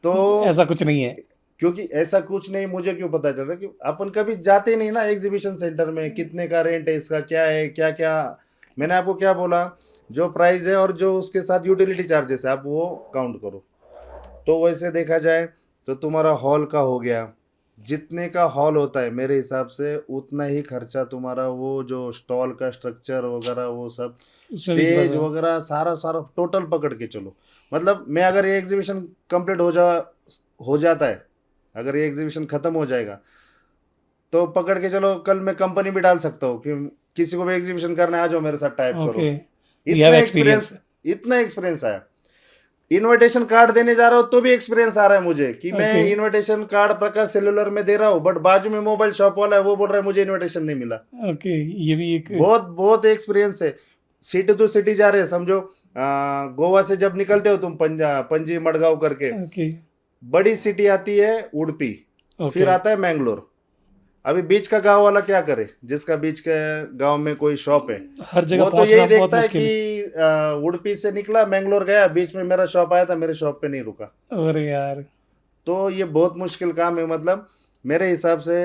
तो ऐसा कुछ नहीं है। क्योंकि ऐसा कुछ नहीं, मुझे क्यों पता चल रहा कि अपन कभी जाते नहीं ना एग्जीबिशन सेंटर में, कितने का रेंट है इसका, क्या है, क्या क्या। मैंने आपको क्या बोला, जो प्राइस है और जो उसके साथ यूटिलिटी चार्जेस है आप वो काउंट करो। तो वैसे देखा जाए तो तुम्हारा हॉल का हो गया, जितने का हॉल होता है मेरे हिसाब से उतना ही खर्चा तुम्हारा वो जो स्टॉल का स्ट्रक्चर वगैरह वो सब, उसमें भी इस स्टेज बात है। वगैरह सारा सारा टोटल पकड़ के चलो। मतलब मैं अगर ये एग्जीबिशन कंप्लीट हो जाता है, अगर ये एग्जीबिशन खत्म हो जाएगा तो पकड़ के चलो कल मैं कंपनी भी डाल सकता हूँ कि किसी को भी एग्जीबिशन करना है आ जाओ मेरे साथ टाइप ओके, करो। यू हैव इतना एक्सपीरियंस। एक्सपीरियंस, इतना एक्सपीरियंस आया। इनविटेशन कार्ड देने जा रहा हूँ तो भी एक्सपीरियंस आ रहा है मुझे कि मैं ओके, इनविटेशन कार्ड प्रकाश सेलुलर में दे रहा हूँ, बट बाजू में मोबाइल शॉप वाला है वो बोल रहा है मुझे इनविटेशन नहीं मिला। ओके, ये भी एक। बहुत बहुत एक्सपीरियंस है। सिटी टू सिटी जा रहे हैं, समझो गोवा से जब निकलते हो तुम पंजी मडगांव करके, ओके, बड़ी सिटी आती है उडुपी, ओके, फिर आता है मैंगलोर। अभी बीच का गांव वाला क्या करे, जिसका बीच के गांव में कोई शॉप है, हर जगह वो तो पहुंचना यही बहुत देखता है मुश्किल है। कि उडुपी से निकला मैंगलोर गया, बीच में मेरा शॉप आया था, मेरे शॉप पे नहीं रुका। अरे यार। तो ये बहुत मुश्किल काम है। मतलब मेरे हिसाब से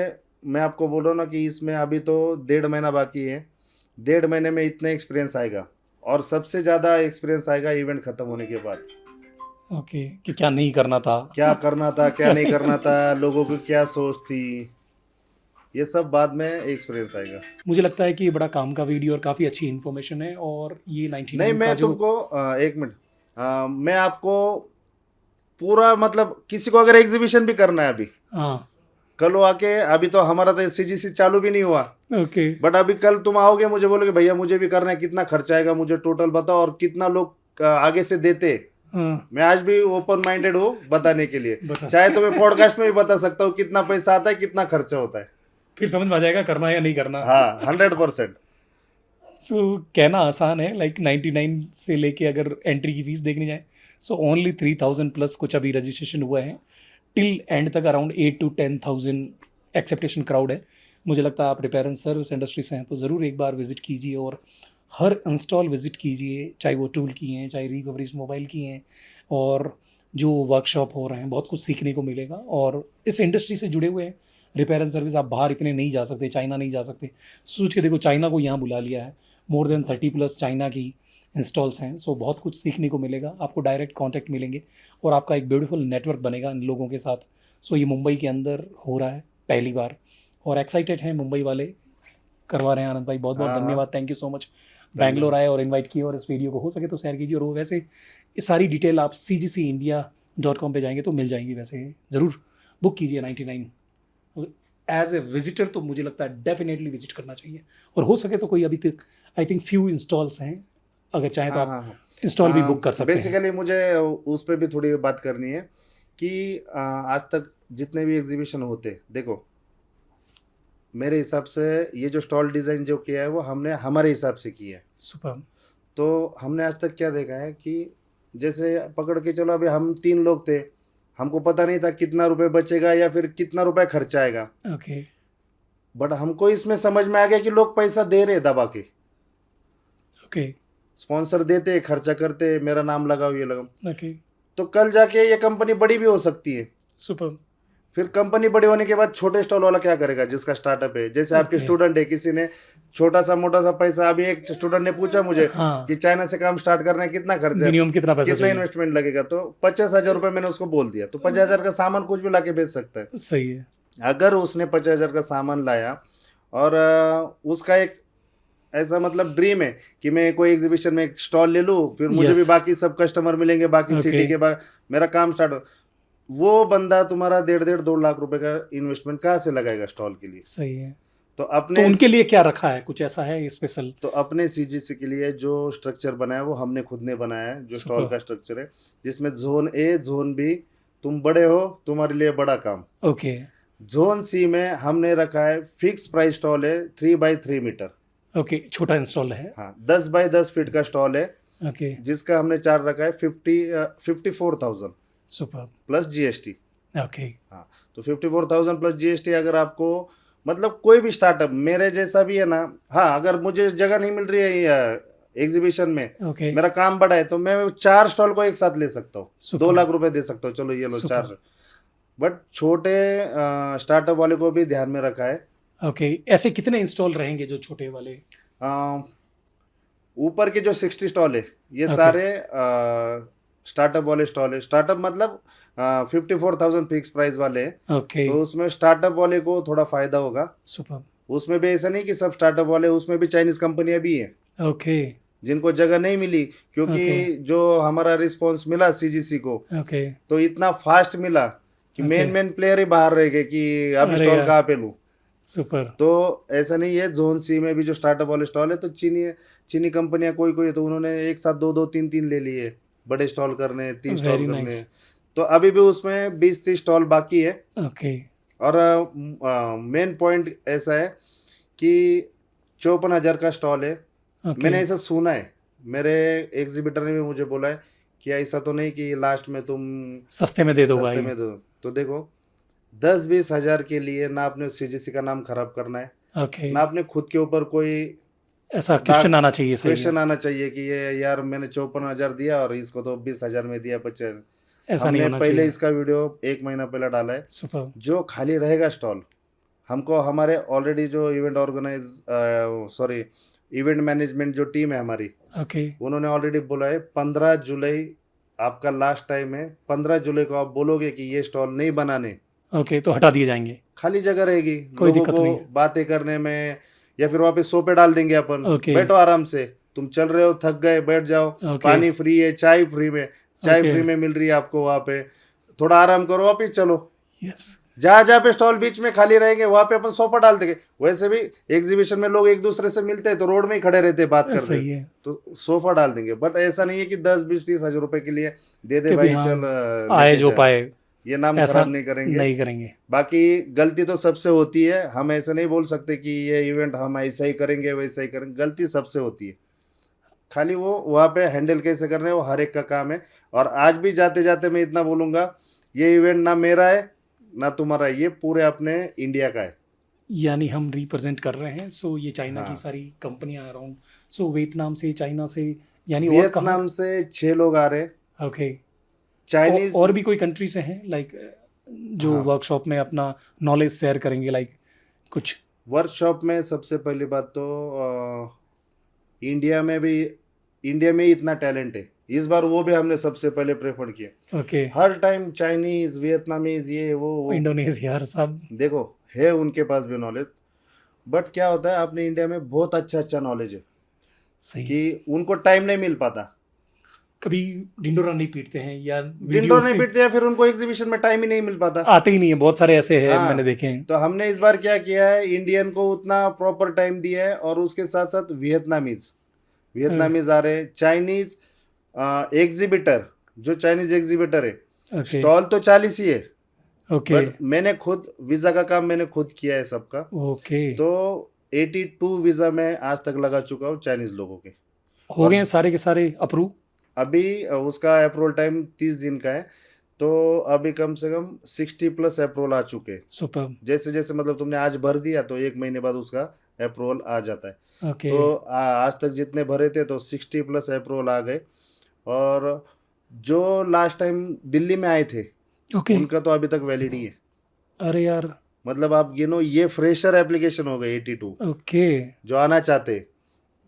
मैं आपको बोल रहा हूँ ना कि इसमें अभी तो 1.5 महीना बाकी है, 1.5 महीने में इतना एक्सपीरियंस आएगा, और सबसे ज़्यादा एक्सपीरियंस आएगा इवेंट खत्म होने के बाद। ओके, कि क्या नहीं करना था। क्या करना था, क्या नहीं करना था, लोगों की क्या सोच थी, ये सब बाद में एक्सपीरियंस आएगा। मुझे लगता है कि ये बड़ा काम का वीडियो और काफ़ी अच्छी इन्फॉर्मेशन है, और ये नहीं 99 का मैं जो। तुमको एक मिनट, मैं आपको पूरा, मतलब किसी को अगर एग्जीबिशन भी करना है अभी, हाँ। कल वो आके, अभी तो हमारा तो सीजीसी चालू भी नहीं हुआ, ओके। बट अभी कल तुम आओगे मुझे बोलोगे भैया मुझे भी करना है, कितना खर्चा आएगा मुझे टोटल बताओ, और कितना लोग आगे से देते। हाँ। मैं आज भी ओपन माइंडेड हूँ बताने के लिए, बता। चाहे तो मैं पॉडकास्ट में भी बता सकता हूँ कितना पैसा आता है, कितना खर्चा होता है। फिर समझ में आ जाएगा करना है या नहीं करना। हाँ 100%। सो कहना आसान है, लाइक 99 से लेके अगर एंट्री की फीस देखने जाए, सो ओनली 3000 प्लस कुछ अभी रजिस्ट्रेशन हुआ है। टिल एंड तक अराउंड 8 to 10,000 एक्सेप्टेशन क्राउड है। मुझे लगता है आप रिपेयर एंड सर्विस इंडस्ट्री से हैं तो ज़रूर एक बार विजिट कीजिए, और हर इंस्टॉल विजिट कीजिए, चाहे वो टूल की हैं, चाहे रिकवरीज मोबाइल की हैं, और जो वर्कशॉप हो रहे हैं बहुत कुछ सीखने को मिलेगा। और इस इंडस्ट्री से जुड़े हुए हैं, रिपेयर एंड सर्विस आप बाहर इतने नहीं जा सकते, चाइना नहीं जा सकते। सोच के देखो, चाइना को यहाँ बुला लिया है, मोर देन 30 प्लस चाइना की इंस्टॉल्स हैं। सो बहुत कुछ सीखने को मिलेगा, आपको डायरेक्ट कांटेक्ट मिलेंगे, और आपका एक ब्यूटीफुल नेटवर्क बनेगा इन लोगों के साथ। सो ये मुंबई के अंदर हो रहा है पहली बार, और एक्साइटेड हैं मुंबई वाले, करवा रहे हैं। आनंद भाई बहुत बहुत हाँ हाँ, धन्यवाद, थैंक यू सो मच। धन्यवाद। बैंगलोर आए और इनवाइट किए, और इस वीडियो को हो सके तो शेयर कीजिए। और वो वैसे ये सारी डिटेल आप cgcindia.com पे जाएंगे तो मिल जाएंगी। वैसे ज़रूर बुक कीजिए 99 एज ए विजिटर, तो मुझे लगता है डेफिनेटली विजिट करना चाहिए। और हो सके तो कोई अभी तक आई थिंक फ्यू इंस्टॉल्स हैं, अगर चाहें तो हाँ आप हाँ हाँ, इंस्टॉल भी बुक कर सकते हैं। बेसिकली मुझे उस पर भी थोड़ी बात करनी है कि आज तक जितने भी एग्जीबिशन होते, देखो मेरे हिसाब से ये जो स्टॉल डिज़ाइन जो किया है वो हमने हमारे हिसाब से किया है। सुपर। तो हमने आज तक क्या देखा है कि जैसे पकड़ के चलो अभी हम 3 लोग थे, हमको पता नहीं था कितना रुपए बचेगा या फिर कितना रुपए खर्चा आएगा, ओके। बट हमको इसमें समझ में आ गया कि लोग पैसा दे रहे दबा के, ओके। स्पॉन्सर देते, खर्चा करते, मेरा नाम लगाओ ये लगाओ। ओके। तो कल जाके ये कंपनी बड़ी भी हो सकती है। सुपर। फिर कंपनी बड़ी होने के बाद छोटे स्टॉल वाला क्या करेगा, जिसका स्टार्टअप है, जैसे आपके Okay. स्टूडेंट है, किसी ने छोटा सा मोटा सा पैसा, अभी एक स्टूडेंट ने पूछा मुझे हाँ, कि चाइना से काम स्टार्ट करना है कितना खर्चा है, मिनिमम कितना पैसा कितना चाहिए। इन्वेस्टमेंट लगेगा, तो 50,000 रुपये मैंने उसको बोल दिया। तो 50,000 का सामान कुछ भी ला के बेच सकता है। सही है। अगर उसने 50,000 का सामान लाया और उसका एक ऐसा मतलब ड्रीम है कि मैं कोई एग्जीबिशन में एक स्टॉल ले लूँ, फिर मुझे भी Yes. बाकी सब कस्टमर मिलेंगे, बाकी Okay. सिटी के बाद मेरा काम स्टार्ट हो, वो बंदा तुम्हारा 1.5-2 लाख रुपए का इन्वेस्टमेंट कहाँ से लगाएगा स्टॉल के लिए। सही है। तो तो अपने उनके लिए क्या रखा है, कुछ ऐसा है स्पेशल? तो अपने सीजीसी के लिए जो स्ट्रक्चर बनाया वो हमने खुद ने बनाया है, जो स्टॉल Super. का स्ट्रक्चर है, जिसमें जोन ए जोन बी, तुम बड़े हो तुम्हारे लिए बड़ा काम। ओके। जोन सी में हमने रखा है फिक्स प्राइस स्टॉल है 3x3 मीटर, ओके, छोटा इंस्टॉल है। हाँ 10x10 फीट का स्टॉल है, ओके। जिसका हमने चार्ज रखा है 54,000 सुपर। Plus GST. ओके, हाँ, तो 54,000 प्लस जीएसटी अगर आपको, मतलब कोई भी स्टार्टअप मेरे जैसा भी है ना, हाँ, अगर मुझे जगह नहीं मिल रही है एग्जीबिशन में, ओके, मेरा काम बड़ा है, तो मैं 4 स्टॉल को एक साथ ले सकता हूँ, 2 सुपर, लाख रुपए दे सकता हूँ, चलो ये लो सुपर, 4। बट छोटे स्टार्टअप वाले को भी ध्यान में रखा है। ओके। ऐसे कितने इंस्टॉल रहेंगे जो छोटे वाले? अ, ऊपर के जो 60 स्टॉल है, ये ओके, सारे स्टार्टअप वाले स्टॉल है। स्टार्टअप मतलब 54,000 फिक्स प्राइस वाले हैं, ओके, तो उसमें स्टार्टअप वाले को थोड़ा फायदा होगा। सुपर, उसमें भी ऐसा नहीं कि सब स्टार्टअप वाले, उसमें भी चाइनीज कंपनियां भी हैं ओके, जिनको जगह नहीं मिली, क्योंकि ओके, जो हमारा रिस्पांस मिला सीजीसी को, ओके, तो इतना फास्ट मिला कि ओके। मेन प्लेयर ही बाहर रह गए कि अब अरे स्टॉल यार, कहाँ पे लूँ। सुपर, तो ऐसा नहीं है, जोन सी में भी जो स्टार्टअप वाले स्टॉल है, तो चीनी कंपनियां कोई कोई, तो उन्होंने एक साथ 2-2 3-3 ले लिए, बड़े स्टॉल करने, 30 स्टॉल वेरी करने। नाइस, तो अभी भी उसमें 20-30 स्टॉल बाकी है। ओके, और मेन पॉइंट ऐसा है कि 54,000 का स्टॉल है। ओके, मैंने ऐसा सुना है, मेरे एग्जीबिटर ने भी मुझे बोला है कि ऐसा तो नहीं कि लास्ट में तुम सस्ते में दे दो सस्ते भाई। में दो। तो देखो, 10-20 हजार के लिए ना आपने सीजीसी का नाम खराब करना है, ओके, ना आपने खुद के ऊपर कोई ऐसा डार्क क्वेश्चन आना चाहिए, सही है। क्वेश्चन आना चाहिए कि ये यार मैंने 54,000 दिया और इसको तो 20,000 में दिया 50। ऐसा नहीं हमने होना पहले चाहिए। इसका वीडियो 1 महीना पहले डाला है। सुपर, जो खाली रहेगा स्टॉल, हमको हमारे ऑलरेडी जो इवेंट मैनेजमेंट जो टीम है हमारी, ओके, उन्होंने ऑलरेडी बोला है 15 जुलाई आपका लास्ट टाइम है। 15 जुलाई को आप बोलोगे कि ये स्टॉल नहीं बनाने, ओके, तो हटा दिए जाएंगे, खाली जगह रहेगी कोई लोगों दिक्कत को नहीं है। बातें करने में, या फिर वहाँ पे सोफे डाल देंगे अपन, ओके, बैठो आराम से, तुम चल रहे हो थक गए बैठ जाओ, ओके, पानी फ्री है, चाय फ्री में, चाय ओके, फ्री में मिल रही है आपको वहाँ पे, थोड़ा आराम करो वापिस चलो। यस, जहाँ जहाँ पे स्टॉल बीच में खाली रहेंगे वहाँ पे अपन सोफा डाल देंगे। वैसे भी एग्जीबिशन में लोग एक दूसरे से मिलते हैं तो रोड में ही खड़े रहते हैं बात करते हैं, सही है तो सोफा डाल देंगे। बट ऐसा नहीं है कि 10-20-30 हजार रुपए के लिए दे दे कि भी भाई हाँ, चल आए लेके जो जा, पाए, ये नाम ऐसा खराब नहीं करेंगे। नहीं करेंगे। बाकी गलती तो सबसे होती है, हम ऐसे नहीं बोल सकते कि ये इवेंट हम ऐसा ही करेंगे वैसा ही करेंगे, गलती सबसे होती है। खाली वो वहाँ पे हैंडल कैसे करना है वो हर एक का काम है। और आज भी जाते जाते मैं इतना बोलूँगा, ये इवेंट ना मेरा है ना तुम्हारा है, ये पूरे अपने इंडिया का है। यानी हम रिप्रेजेंट कर रहे हैं, सो ये चाइना की हाँ, सारी कंपनियां अराउंड, सो वियतनाम से, चाइना से, यानी और कहाँ? वियतनाम से 6 लोग आ रहे हैं, ओके, चाइनीज। और भी कोई कंट्री से हैं, लाइक जो हाँ, वर्कशॉप में अपना नॉलेज शेयर करेंगे, लाइक कुछ? वर्कशॉप में सबसे पहली बात तो इंडिया में भी, इंडिया में ही इतना टैलेंट है, इस बार वो भी हमने सबसे पहले प्रेफर किया। ओके, हर टाइम चाइनीज वियतनामीज ये वो इंडोनेशिया सब, देखो, है उनके पास भी नॉलेज, बट क्या होता है अपने इंडिया में बहुत अच्छा अच्छा नॉलेज है सही है। कि उनको टाइम नहीं मिल पाता। कभी ढिंडोरा नहीं पीटते हैं या वीडियो डिंडोर नहीं पिटते या फिर उनको एग्जीबिशन में टाइम ही नहीं मिल पाता। आते ही नहीं है, बहुत सारे ऐसे हैं हाँ, मैंने देखे हैं। तो हमने इस बार क्या किया है, इंडियन को उतना प्रॉपर टाइम दिया है, और उसके साथ साथ वियतनामीज आ रहे, चाइनीज एग्जीबिटर, जो चाइनीज एग्जीबिटर है, ओके, स्टॉल तो 40 ही है, ओके, बट मैंने खुद वीजा का काम मैंने खुद किया है सबका। ओके, तो 82 वीजा मैं आज तक लगा चुका हूँ चाइनीज लोगों के। हो और गए हैं सारे के सारे अप्रूव? अभी उसका अप्रूवल टाइम 30 दिन का है, तो अभी कम से कम 60 प्लस अप्रूवल आ चुके हैं। सुपर, जैसे जैसे मतलब तुमने आज भर दिया तो 1 महीने बाद उसका अप्रूवल आ जाता है। ओके, तो आज तक जितने भरे थे तो 60 प्लस अप्रूवल आ गए। और जो लास्ट टाइम दिल्ली में आए थे ओके, उनका तो अभी तक वैलिड ही है। अरे यार, मतलब आप ये फ्रेशर एप्लीकेशन हो गए 82, ओके, जो आना चाहते,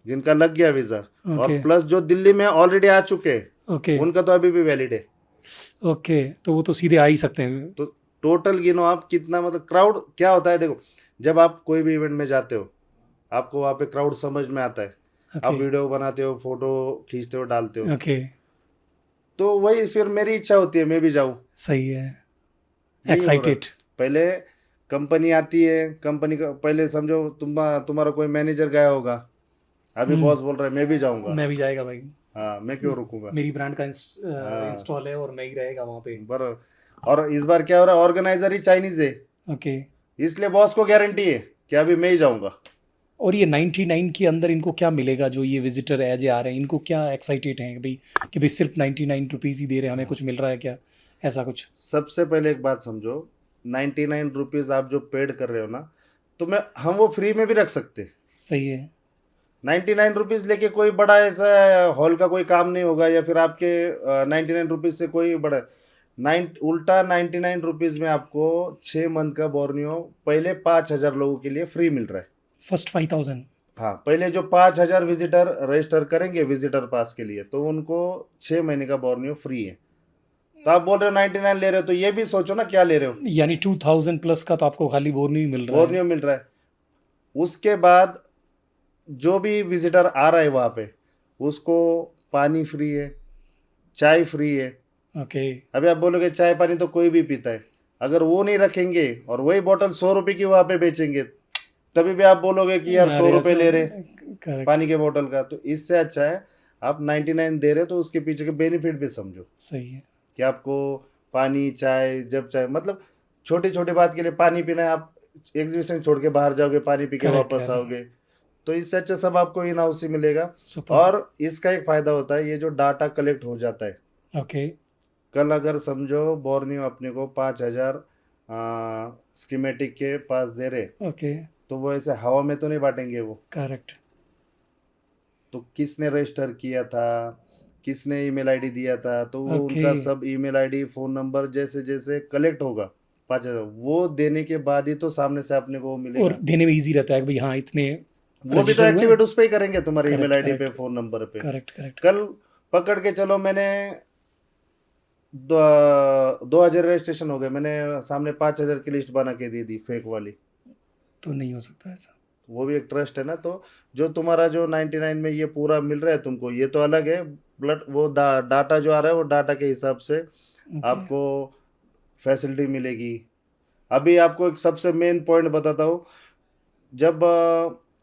जिनका लग गया वीज़ा, और ओके, प्लस जो दिल्ली में ऑलरेडी आ चुके हैं, ओके, उनका तो अभी भी वैलिड है। ओके, तो वो तो सीधे आ ही सकते हैं। तो टोटल गिनो आप कितना, मतलब क्राउड क्या होता है, देखो जब आप कोई भी इवेंट में जाते हो आपको वहाँ पे क्राउड समझ में आता है, आप ओके, वीडियो बनाते हो, फोटो खींचते हो, डालते हो, ओके, तो वही फिर मेरी इच्छा होती है मैं भी जाऊँ। सही है, यही हो रहा है। एक्साइटेड, पहले कंपनी आती है, कंपनी का पहले समझो तुम्हारा कोई मैनेजर गया होगा, अभी बॉस बोल रहा है मैं भी जाऊँगा, मैं भी जाएगा भाई, हाँ मैं क्यों रुकूंगा। मेरी ब्रांड का हाँ, इंस्टॉल है और मैं ही रहेगा वहाँ पे। बराबर। और इस बार क्या हो रहा है, ऑर्गेनाइजर ही चाइनीज है, ओके, इसलिए बॉस को गारंटी है कि अभी मैं ही जाऊँगा। और ये 99 के अंदर इनको क्या मिलेगा, जो ये विजिटर एज ए आ रहे हैं, इनको क्या एक्साइटेड हैं कि भाई सिर्फ 99 रुपीज़ ही दे रहे हैं, हमें कुछ मिल रहा है क्या? ऐसा कुछ? सबसे पहले एक बात समझो, 99 रुपीज़ आप जो पेड कर रहे हो ना, तो मैं हम वो फ्री में भी रख सकते। सही है। 99 रुपीज़ लेके कोई बड़ा ऐसा हॉल का कोई काम नहीं होगा, या फिर आपके 99 रुपीज़ से कोई बड़ा उल्टा 99 रुपीज़ में आपको 6 मंथ का बोर्नियो पहले 5,000 लोगों के लिए फ्री मिल रहा है। फर्स्ट 5000। हाँ, पहले जो 5,000 विजिटर रजिस्टर करेंगे विजिटर पास के लिए, तो उनको 6 महीने का बोर्नियो फ्री है। तो आप बोल रहे हो 99 ले रहे हो, तो ये भी सोचो ना क्या ले रहे हो। यानी 2000 प्लस का तो आपको खाली बोर्नियो मिल रहा है। बोर्नियो मिल रहा है। उसके बाद जो भी विजिटर आ रहा है वहाँ पे, उसको पानी फ्री है, चाय फ्री है। ओके। अभी आप बोलोगे चाय पानी तो कोई भी पीता है, अगर वो नहीं रखेंगे और वही बोतल 100 रुपये की वहाँ पे बेचेंगे, तभी भी आप बोलोगे कि यार 100 रुपये ले रहे करेक्ट। पानी के बोतल का। तो इससे अच्छा है आप 99 दे रहे, तो उसके पीछे के बेनिफिट भी समझो सही है। कि आपको पानी चाय जब चाहे, मतलब छोटी छोटी बात के लिए पानी पीना है, आप एग्जीबिशन छोड़ के बाहर जाओगे, पानी पी के Correct, वापस correct. आओगे, तो इससे अच्छा सब आपको इन हाउस ही मिलेगा। सुपर। और इसका एक फायदा होता है, ये जो डाटा कलेक्ट हो जाता है, ओके। कल अगर समझो बोर्नियो अपने को 5,000 स्कीमेटिक के पास दे रहे, ओके। तो वो ऐसे हवा में तो नहीं बांटेंगे वो। करेक्ट। तो किसने रजिस्टर किया था, किसने ईमेल आईडी दिया था, तो वो Okay. उनका सब ईमेल आईडी फोन नंबर जैसे जैसे कलेक्ट होगा 5,000, वो देने के बाद ही तो सामने से अपने को वो और मिलेगा। देने में इजी रहता है कि भाई हाँ इतने वो भी तो register हुए हैं। एक्टिवेट उस पे ही करेंगे, तुम्हारे Correct, ईमेल आईडी पे, correct. फोन नंबर पे। Correct correct. कल पकड़ के चलो, मैंने 2,000 रजिस्ट्रेशन हो गए, मैंने सामने 5,000 की लिस्ट बना के दे दी फेक वाली, तो नहीं हो सकता ऐसा। वो भी एक ट्रस्ट है ना। तो जो तुम्हारा जो 99 में ये पूरा मिल रहा है तुमको, ये तो अलग है, ब्लड वो डाटा जो आ रहा है, वो डाटा के हिसाब से Okay. आपको फैसिलिटी मिलेगी। अभी आपको एक सबसे मेन पॉइंट बताता हूँ, जब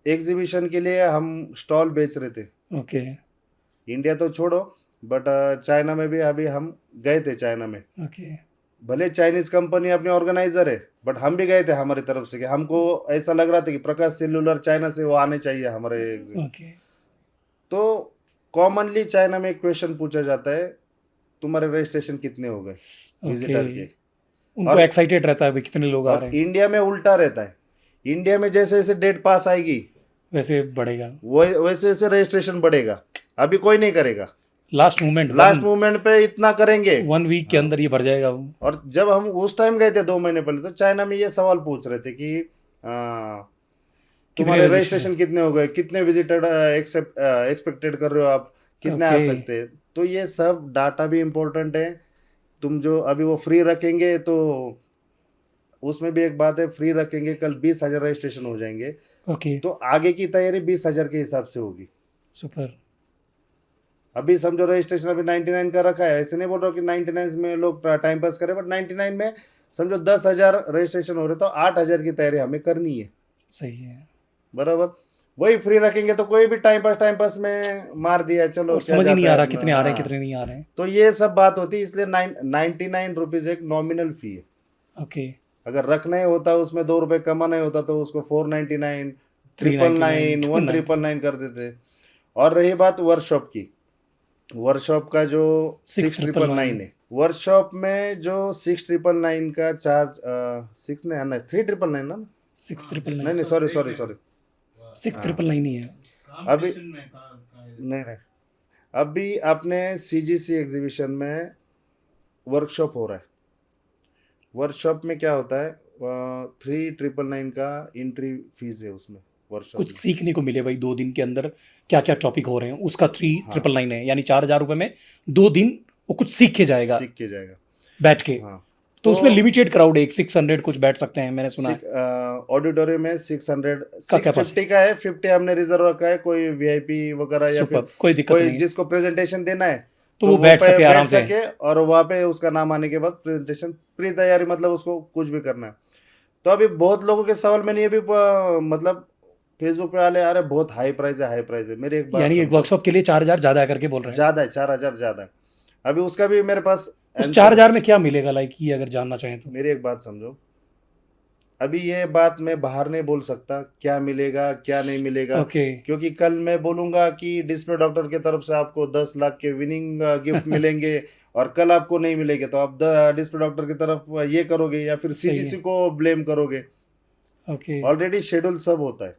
एग्जीबिशन के लिए हम स्टॉल बेच रहे थे, ओके। इंडिया तो छोड़ो, बट चाइना में भी अभी हम गए थे। चाइना में ओके। भले चाइनीज कंपनी अपनी ऑर्गेनाइजर है, बट हम भी गए थे हमारी तरफ से, कि हमको ऐसा लग रहा था कि प्रकाश सेल्युलर चाइना से वो आने चाहिए हमारे। ओके। तो कॉमनली चाइना में एक क्वेश्चन पूछा जाता है, तुम्हारे रजिस्ट्रेशन कितने हो गए विजिटर के। उनको और- एक्साइटेड रहता है भाई कितने लोग आ और रहे हैं, इंडिया में उल्टा रहता है, इंडिया में जैसे जैसे डेट पास आएगी वैसे बढ़ेगा। वैसे वैसे रजिस्ट्रेशन बढ़ेगा। अभी कोई नहीं करेगा, लास्ट मोमेंट लास्ट मूवमेंट पे इतना करेंगे। 1 वीक के अंदर ये भर जाएगा वो। और जब हम उस टाइम गए थे 2 महीने पहले, तो चाइना में ये सवाल पूछ रहे थे कि तुम्हारे registration? रजिस्ट्रेशन कितने हो गए, कितने विजिटर एक्सपेक्टेड कर रहे हो आप, कितने आ Okay. सकते हैं। तो ये सब डाटा भी इम्पोर्टेंट है। तुम जो अभी वो फ्री रखेंगे, तो उसमें भी एक बात है, फ्री रखेंगे, कल 20,000 रजिस्ट्रेशन हो जाएंगे, ओके। तो आगे की तैयारी 20,000 के हिसाब से होगी। सुपर। अभी समझो रजिस्ट्रेशन अभी 99 का रखा है, ऐसे नहीं बोल रहा हूँ कि 99 में लोग टाइम पास करें, बट 99 में समझो 10,000 रजिस्ट्रेशन हो रहे, तो 8,000 की तैयारी हमें करनी है। सही है। बराबर। वही फ्री रखेंगे तो कोई भी टाइम पास में मार दिया, चलो और क्या समझ ही नहीं जाता आ है रहा अपना। कितने आ रहे हैं हाँ। कितने नहीं आ रहे हैं। तो ये सब बात होती है, इसलिए 99 रुपीज़ एक नॉमिनल फी है। ओके। अगर रखना ही होता, उसमें 2 रुपये कमाना ही होता, तो उसको 499, 999, 1,999 कर देते। और रही बात वर्कशॉप की, वर्कशॉप का जो 6,999 है, वर्कशॉप में जो 6,999 का चार्ज 6 नहीं 3,999 ना, 6,999 नहीं सॉरी 6,999 ही है। अभी नहीं, अभी अपने CGC एग्जीबिशन में वर्कशॉप हो रहा है। वर्कशॉप में क्या होता है, 3,999 का एंट्री फीस है उसमें वर्कशॉप कुछ में। सीखने को मिले भाई 2 दिन के अंदर क्या क्या टॉपिक हो रहे हैं, उसका 3,999 है, यानी 4,000 रुपये में 2 दिन वो कुछ सीख के जाएगा सीख के जाएगा बैठ के। हाँ। तो उसमें लिमिटेड क्राउड है, 600 कुछ बैठ सकते हैं, मैंने सुना है। ऑडिटोरियम में 600 capacity? 650 का है, 50 हमने रिजर्व रखा है, कोई VIP वगैरह या फिर सुपर, कोई दिक्कत कोई नहीं है। जिसको प्रेजेंटेशन देना है, तो वो बैठ सके आराम से। सके, और वहाँ पे उसका नाम आने के बाद प्रेजेंटेशन प्री तैयारी, मतलब उसको कुछ भी करना है। तो अभी बहुत लोगों के सवाल मैंने ये भी मतलब फेसबुक पे वाले, अरे बहुत हाई प्राइस है। मेरी एक बात यानी एक समझो, वर्कशॉप के लिए 4,000 ज्यादा करके बोल रहे हैं। ज्यादा है, 4,000 ज्यादा है। अभी उसका भी मेरे पास उस answer- 4,000 में क्या मिलेगा, लाइक ये अगर जानना चाहें तो? मेरी एक बात समझो, अभी ये बात मैं बाहर नहीं बोल सकता क्या मिलेगा क्या नहीं मिलेगा, ओके। क्योंकि कल मैं बोलूंगा कि डिस्प्ले डॉक्टर की तरफ से आपको 10 लाख के विनिंग गिफ्ट मिलेंगे, और कल आपको नहीं मिलेगी तो आप डिस्प्ले डॉक्टर की तरफ ये करोगे या फिर सही है। सीजीसी को ब्लेम करोगे। ओके। ऑलरेडी शेड्यूल सब होता है।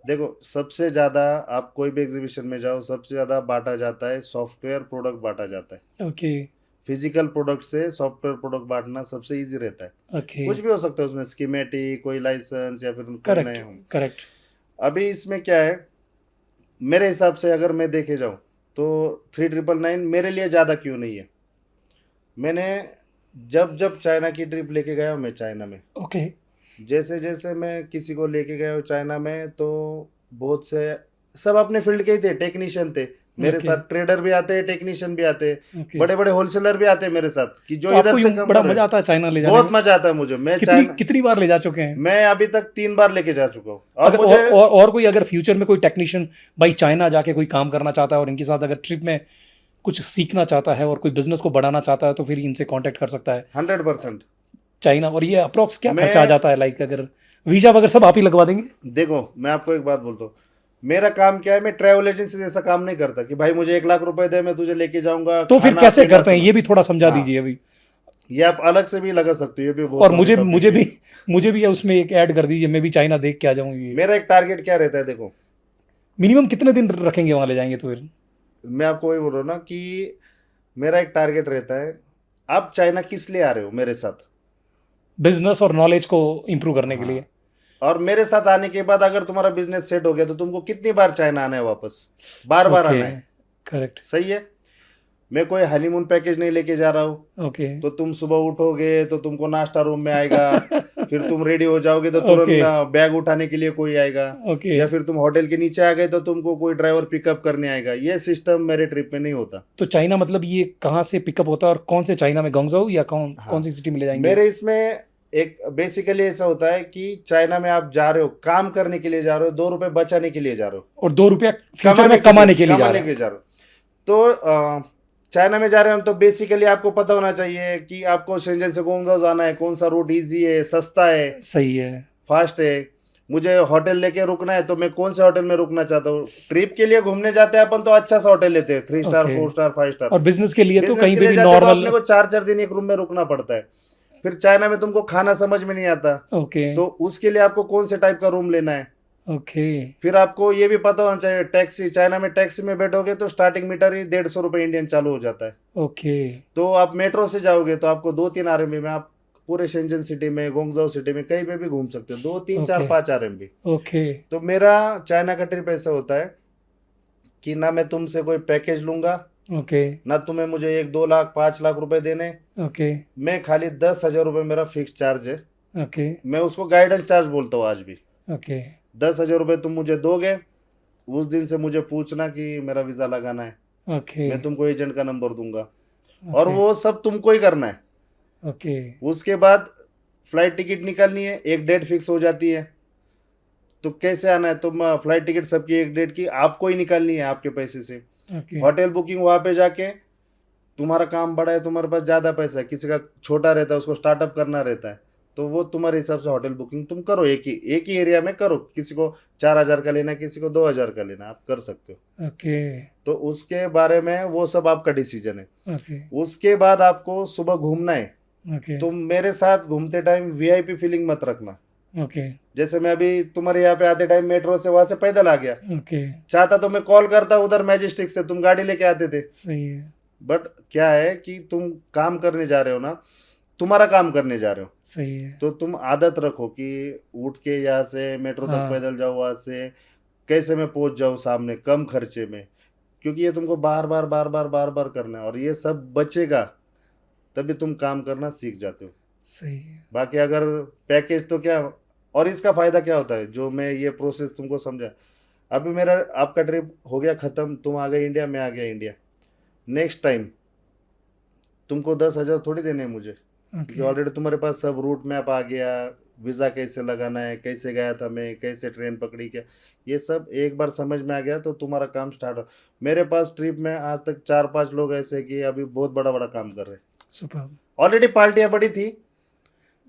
देखो सबसे ज़्यादा आप कोई भी एग्जीबिशन में जाओ, सबसे ज़्यादा बांटा जाता है सॉफ्टवेयर प्रोडक्ट बांटा जाता है। ओके। फिजिकल प्रोडक्ट से सॉफ्टवेयर प्रोडक्ट बांटना सबसे इजी रहता है। ओके। कुछ भी हो सकता है उसमें, स्कीमेटिक, कोई लाइसेंस या फिर कोई करेक्ट, नए हों। करेक्ट। अभी इसमें क्या है, मेरे हिसाब से अगर मैं देखे जाऊँ तो 3999 मेरे लिए ज़्यादा क्यों नहीं है। मैंने जब जब चाइना की ट्रिप लेके गया हूँ मैं चाइना में, ओके। जैसे जैसे मैं किसी को लेके गया हूँ चाइना में, तो बहुत से सब अपने फील्ड के ही थे, टेक्नीशियन थे मेरे ओके। साथ। ट्रेडर भी आते हैं, टेक्नीशियन भी आते हैं, ओके। बड़े बड़े होलसेलर भी आते हैं मेरे साथ कि जो तो इधर आपको से यूँ कम बड़ा कर रहे मजा हैं। आता है चाइना ले जाने बहुत में? मजा आता है मुझे। मैं कितनी चाइना कितनी बार ले जा चुके हैं? मैं अभी तक 3 बार लेके जा चुका हूँ। और अगर मुझे और कोई अगर फ्यूचर में कोई टेक्नीशियन भाई चाइना जाके कोई काम करना चाहता है और इनके साथ अगर ट्रिप में कुछ सीखना चाहता है और कोई बिजनेस को बढ़ाना चाहता है तो फिर इनसे कांटेक्ट कर सकता है 100%। चाइना। और ये अप्रोक्स क्या मैं खर्चा आ जाता है, लाइक अगर वीजा वगैरह सब आप ही लगवा देंगे? देखो मैं आपको एक बात बोलता हूँ, मेरा काम क्या है, मैं ट्रैवल एजेंसी जैसा काम नहीं करता कि भाई मुझे 1 लाख रुपए दे मैं तुझे लेके जाऊंगा। तो फिर खाना कैसे पीना करते हैं सब ये भी थोड़ा समझा हाँ, दीजिए अभी। ये आप अलग से भी लगा सकते हो, ये भी बहुत और बड़ी मुझे टॉपिक मुझे है। भी मुझे भी उसमें एक ऐड कर दीजिए, मैं भी चाइना देख के आ जाऊँ। ये मेरा एक टारगेट क्या रहता है, देखो मिनिमम कितने दिन रखेंगे वहां ले जाएंगे तो फिर? मैं आपको वही बोल रहा हूँ ना कि मेरा एक टारगेट रहता है। आप चाइना किस लिए आ रहे हो मेरे साथ? बिजनेस और नॉलेज को इम्प्रूव करने के हाँ, लिए। और मेरे साथ आने के बाद अगर तुम्हारा बिजनेस सेट हो गया तो तुमको कितनी बार चाइना आना है वापस? बार बार ओके। आना है। करेक्ट। सही है। मैं कोई हनीमून पैकेज नहीं लेके जा रहा हूँ। ओके। तो तुम सुबह उठोगे तो तुमको नाश्ता रूम में आएगा, फिर तुम रेडी हो जाओगे तो ओके। तुरंत बैग उठाने के लिए कोई आएगा, ओके। या फिर तुम होटल के नीचे आ गए तो तुमको कोई ड्राइवर पिकअप करने आएगा। ये सिस्टम मेरे ट्रिप में नहीं होता। तो चाइना मतलब ये कहाँ से पिकअप होता है और कौन से चाइना में, गोंगझोउ या कौन हाँ, कौन सी सिटी में ले जाएंगे? मेरे इसमें एक बेसिकली ऐसा होता है कि चाइना में आप जा रहे हो काम करने के लिए जा रहे हो, 2 रुपए बचाने के लिए जा रहे हो, और 2 रुपया फ्यूचर में कमाने के लिए जा कमाने रहे के हैं। लिए जा रहे हो। तो चाइना में जा रहे हैं तो बेसिकली आपको पता होना चाहिए कि आपको शेंजन से गोंगझोउ जाना है, कौन सा रूट इजी है, सस्ता है, सही है। फास्ट है। मुझे होटल लेके रुकना है तो मैं कौन से होटल में रुकना चाहता हूँ। ट्रिप के लिए घूमने जाते हैं अपन तो अच्छा सा होटल लेते हैं, 3 स्टार, ओके। 4 star, 5 star. और बिजनेस के लिए तो बिजनेस कहीं के पे लिए भी जाते हैं तो नॉर्मल। अपने को 4 4 दिन एक रूम में रुकना पड़ता है। फिर चाइना में तुमको खाना समझ में नहीं आता, ओके। तो उसके लिए आपको कौन से टाइप का रूम लेना है। ओके। फिर आपको ये भी पता होना चाहिए, टैक्सी, चाइना में टैक्सी में बैठोगे तो स्टार्टिंग मीटर ही 150 रुपये इंडियन चालू हो जाता है। ओके। तो आप मेट्रो से जाओगे तो आपको 2-3 RMB में आप पूरे शेंजन सिटी में, गोंगझोउ सिटी में कहीं पे भी घूम सकते हो, 2-3-4 ओके। 5 RMB। ओके। तो मेरा चाइना का ट्रिप ऐसा होता है कि ना मैं तुमसे कोई पैकेज लूंगा, ओके। ना तुम्हें मुझे 1-2 लाख 5 लाख रुपए देने। ओके। मैं खाली 10,000 रुपये मेरा फिक्स चार्ज है। ओके। मैं उसको गाइडेंस चार्ज बोलता हूँ आज भी। ओके। 10,000 रुपये तुम मुझे दोगे, उस दिन से मुझे पूछना कि मेरा वीज़ा लगाना है, ओके। मैं तुमको एजेंट का नंबर दूंगा, और ओके। वो सब तुमको ही करना है। ओके। उसके बाद फ्लाइट टिकट निकालनी है, एक डेट फिक्स हो जाती है। तो कैसे आना है, तुम फ्लाइट टिकट सबकी एक डेट की आपको ही निकालनी है आपके पैसे से। ओके। होटल बुकिंग वहाँ पे जाके, तुम्हारा काम बड़ा है, तुम्हारे पास ज़्यादा पैसा है, किसी का छोटा रहता है उसको स्टार्टअप करना रहता है, तो वो तुम्हारे हिसाब से होटल बुकिंग तुम करो, एक ही एरिया में करो। किसी को 4,000 का लेना है, किसी को 2,000 का लेना है, आप कर सकते हो। ओके। तो उसके बारे में वो सब आपका डिसीजन है। ओके। उसके बाद आपको सुबह घूमना है। ओके। तुम मेरे साथ घूमते टाइम VIP फीलिंग मत रखना। ओके। जैसे मैं अभी तुम्हारे यहाँ पे आते टाइम मेट्रो से वहां से पैदल आ गया, ओके। चाहता तो मैं कॉल करता उधर मैजेस्टिक से, तुम गाड़ी लेके आते थे। सही है। बट क्या है कि तुम काम करने जा रहे हो ना, तुम्हारा काम करने जा रहे हो, सही है। तो तुम आदत रखो कि उठ के यहाँ से मेट्रो तक हाँ। पैदल जाओ, वहाँ से कैसे मैं पहुँच जाऊँ सामने कम खर्चे में, क्योंकि ये तुमको बार बार बार बार बार बार करना है, और ये सब बचेगा तभी तुम काम करना सीख जाते हो। सही है। बाकी अगर पैकेज तो क्या, और इसका फ़ायदा क्या होता है, जो मैं ये प्रोसेस तुमको समझा। अभी मेरा आपका ट्रिप हो गया ख़त्म, तुम आ गए इंडिया, मैं आ गया इंडिया। नेक्स्ट टाइम तुमको 10,000 थोड़ी देने हैं मुझे, क्योंकि ओके। ऑलरेडी तुम्हारे पास सब रूट मैप आ गया, वीज़ा कैसे लगाना है, कैसे गया था मैं, कैसे ट्रेन पकड़ी, क्या, ये सब एक बार समझ में आ गया तो तुम्हारा काम स्टार्ट हो। मेरे पास ट्रिप में आज तक 4-5 लोग ऐसे कि अभी बहुत बड़ा बड़ा काम कर रहे हैं। सुपर। ऑलरेडी पार्टियाँ बड़ी थी।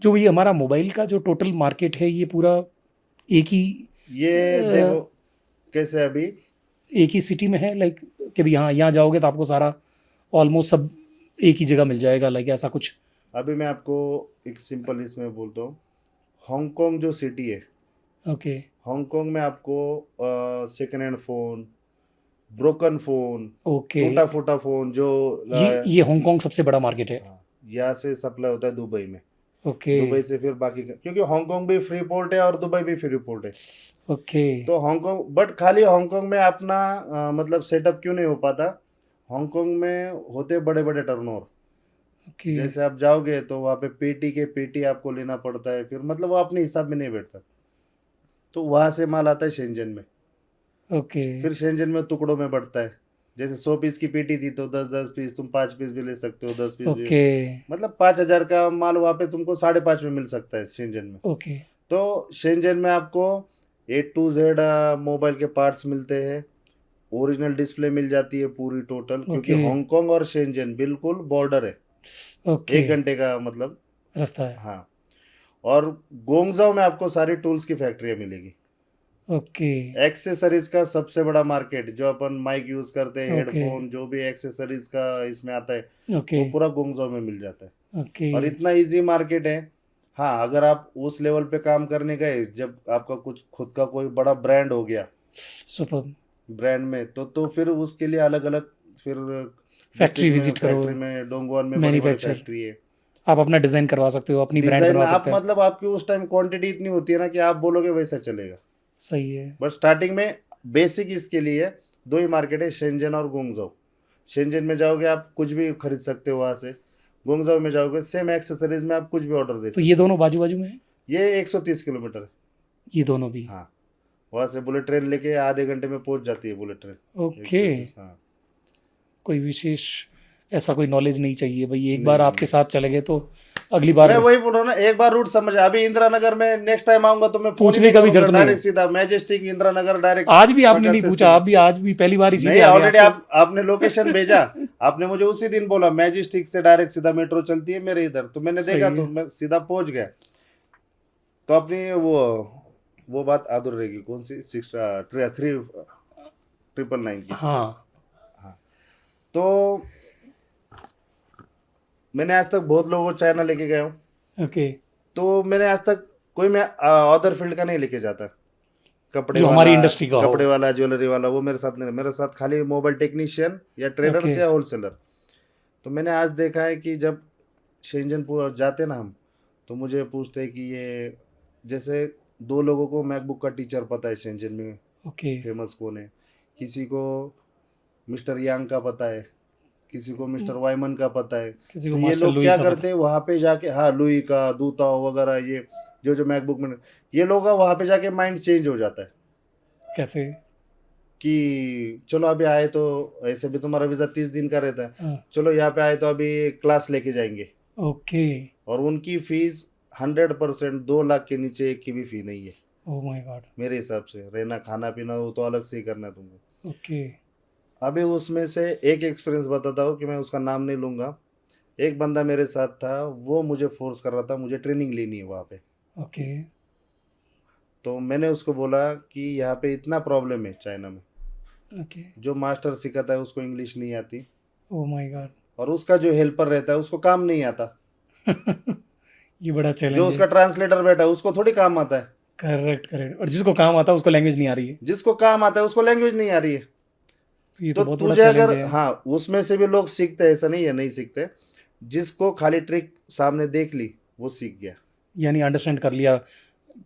जो ये हमारा मोबाइल का जो टोटल मार्केट है, ये पूरा एक ही ये देखो कैसे अभी एक ही सिटी में है, लाइक कि भी यहाँ यहाँ जाओगे तो आपको सारा ऑलमोस्ट सब एक ही जगह मिल जाएगा, लाइक ऐसा कुछ? अभी मैं आपको एक सिंपल इसमें बोलता हूँ, हांगकांग जो सिटी है, ओके। हांगकांग में आपको second hand phone, broken phone, okay. टूटा फूटा फ़ोन जो ये हांगकांग सबसे बड़ा मार्केट है? हाँ, यहाँ से सप्लाई होता है दुबई में, ओके। दुबई से फिर बाकी क्योंकि हांगकांग भी फ्री पोर्ट है और दुबई भी फ्री पोर्ट है। ओके। तो हांगकांग, बट खाली हांगकांग में अपना मतलब सेटअप क्यों नहीं हो पाता, हांगकांग में होते बड़े बड़े टर्नओवर, ओके। जैसे आप जाओगे तो वहाँ पे पेटी के पेटी आपको लेना पड़ता है, फिर मतलब वो अपने हिसाब में नहीं बैठता, तो वहाँ से माल आता है शेंजन में, ओके। फिर शेंजन में टुकड़ों में बढ़ता है, जैसे 100 पीस की पेटी थी तो 10-10 पीस, तुम 5 पीस भी ले सकते हो, 10 पीस भी, ओके। मतलब 5,000 का माल वहाँ पे तुमको 5.5 में मिल सकता है शेंजन में। ओके। तो शेंजन में आपको A to Z मोबाइल के पार्ट्स मिलते हैं, ओरिजिनल डिस्प्ले मिल जाती है पूरी टोटल, क्योंकि ओके। हांगकांग और शेंजन बिल्कुल बॉर्डर है, ओके। 1 घंटे का मतलब। रास्ता है। हाँ, और गोंगजाओ में आपको सारी टूल्स की फैक्ट्रियाँ मिलेगी, ओके। एक्सेसरीज का सबसे बड़ा मार्केट, जो अपन माइक यूज करते हैं, ओके। हेडफोन, जो भी एक्सेसरीज का इसमें आता है, ओके। वो पूरा गोंगजाओ में मिल जाता है, ओके। और इतना इजी मार्केट है। हाँ, अगर आप उस लेवल पे काम करने गए, जब आपका कुछ खुद का कोई बड़ा ब्रांड हो गया, सुपर। ब्रांड में, तो फिर उसके लिए अलग अलग, फिर फैक्ट्री डिस्ट्रिक्ट में विजिट करो, फैक्ट्री में, डोंगुआन में बड़ी बड़ी मैन्युफैक्चर, फैक्ट्री है। आप अपना डिज़ाइन करवा सकते हो, अपनी ब्रांड डिजाइन बनवा आप सकते हैं। मतलब आपकी उस टाइम क्वांटिटी इतनी होती है ना कि आप बोलोगे वैसा चलेगा, सही है। बट स्टार्टिंग में बेसिक इसके लिए दो ही मार्केट है, शेंजन और गुंगजाओ। शेंजन में जाओगे आप कुछ भी खरीद सकते हो वहाँ से, गुंगजाओ में जाओगे सेम एक्सेसरीज में आप कुछ भी ऑर्डर दे तो सकते ये हो। दोनों बाजू बाजू में है? ये 130 किलोमीटर है। ये दोनों भी? हाँ, वहाँ से बुलेट ट्रेन लेके आधे घंटे में पहुँच जाती है बुलेट ट्रेन। ओके। 130, हाँ। कोई विशेष ऐसा कोई नॉलेज नहीं चाहिए भाई, एक नहीं बार नहीं आपके नहीं, साथ चले गए तो अगली बार मैं वही बोल रहा हूँ ना, एक बार रूट समझ, अभी इंदिरा नगर में नेक्स्ट टाइम आऊंगा तो मैं फोन ही पूछने नहीं का भी करूंगा, जरूरत नहीं है। डायरेक्ट सीधा मैजेस्टिक इंदिरा नगर डायरेक्ट आज भी आपने फटाक नहीं से पूछा, सीधा। आप भी आज भी पहली बार इसीलिए नहीं, आ गए ऑलरेडी आपको। आपने लोकेशन भेजा, आपने मुझे उसी दिन बोला मैजेस्टिक से डायरेक्ट सीधा मेट्रो चलती है मेरे इधर, तो मैंने देखा सही तो है। मैं सीधा पहुंच गया। तो अपनी वो बात अधूरी रहेगी, कौन सी 3,999 की। हाँ। हाँ, तो मैंने आज तक बहुत लोगों को चाइना लेके गया हूँ, ओके। तो मैंने आज तक कोई मैं अदर फील्ड का नहीं लेके जाता, कपड़े जो वाला, हमारी इंडस्ट्री का हो। कपड़े वाला, ज्वेलरी वाला, वो मेरे साथ नहीं, मेरे साथ खाली मोबाइल टेक्नीशियन या ट्रेडर्स ओके। या होलसेलर। तो मैंने आज देखा है कि जब शेंजन जाते ना हम, तो मुझे पूछते हैं कि ये, जैसे दो लोगों को मैकबुक का टीचर पता है शेंजन में ओके। फेमस कौन है, किसी को मिस्टर यांग का पता है, किसी को मिस्टर वाइमन का पता है। किसी को तो ये मास्टर लोग लुई क्या का करते पता। हैं वहाँ पे जाके, हाँ, लुई का, दूता वगैरह, ये जो मैकबुक में, ये लोग का वहाँ पे जाके माइंड चेंज हो जाता है कैसे? कि चलो अभी आए तो, ऐसे भी तुम्हारा वीज़ा 30 दिन का रहता है, हाँ। चलो यहाँ पे आए तो अभी क्लास लेके जाएंगे, ओके। और उनकी फीस 100%, 2 लाख के नीचे एक की भी फी नहीं है ओह माय गॉड। मेरे हिसाब से। रहना खाना पीना वो तो अलग से ही करना है तुमको। ओके। अभी उसमें से एक एक्सपीरियंस बताता हूँ कि मैं उसका नाम नहीं लूँगा। एक बंदा मेरे साथ था, वो मुझे फोर्स कर रहा था, मुझे ट्रेनिंग लेनी है वहाँ पे। ओके। तो मैंने उसको बोला कि यहाँ पे इतना प्रॉब्लम है चाइना में, ओके। जो मास्टर सिखाता है उसको इंग्लिश नहीं आती, ओह माय गॉड। और उसका जो हेल्पर रहता है उसको काम नहीं आता, ये बड़ा जो चैलेंज उसका है। ट्रांसलेटर बैठा है उसको थोड़ी काम आता है, करेक्ट करेक्ट, और जिसको काम आता है उसको लैंग्वेज नहीं आ रही है, जिसको काम आता है उसको लैंग्वेज नहीं आ रही है। तो ये तो तो बहुत बड़ा तुझे चैलेंज अगर, है। हाँ, उसमें से भी लोग सीखते हैं, ऐसा नहीं है नहीं सीखते, जिसको खाली ट्रिक सामने देख ली वो सीख गया, यानी अंडरस्टैंड कर लिया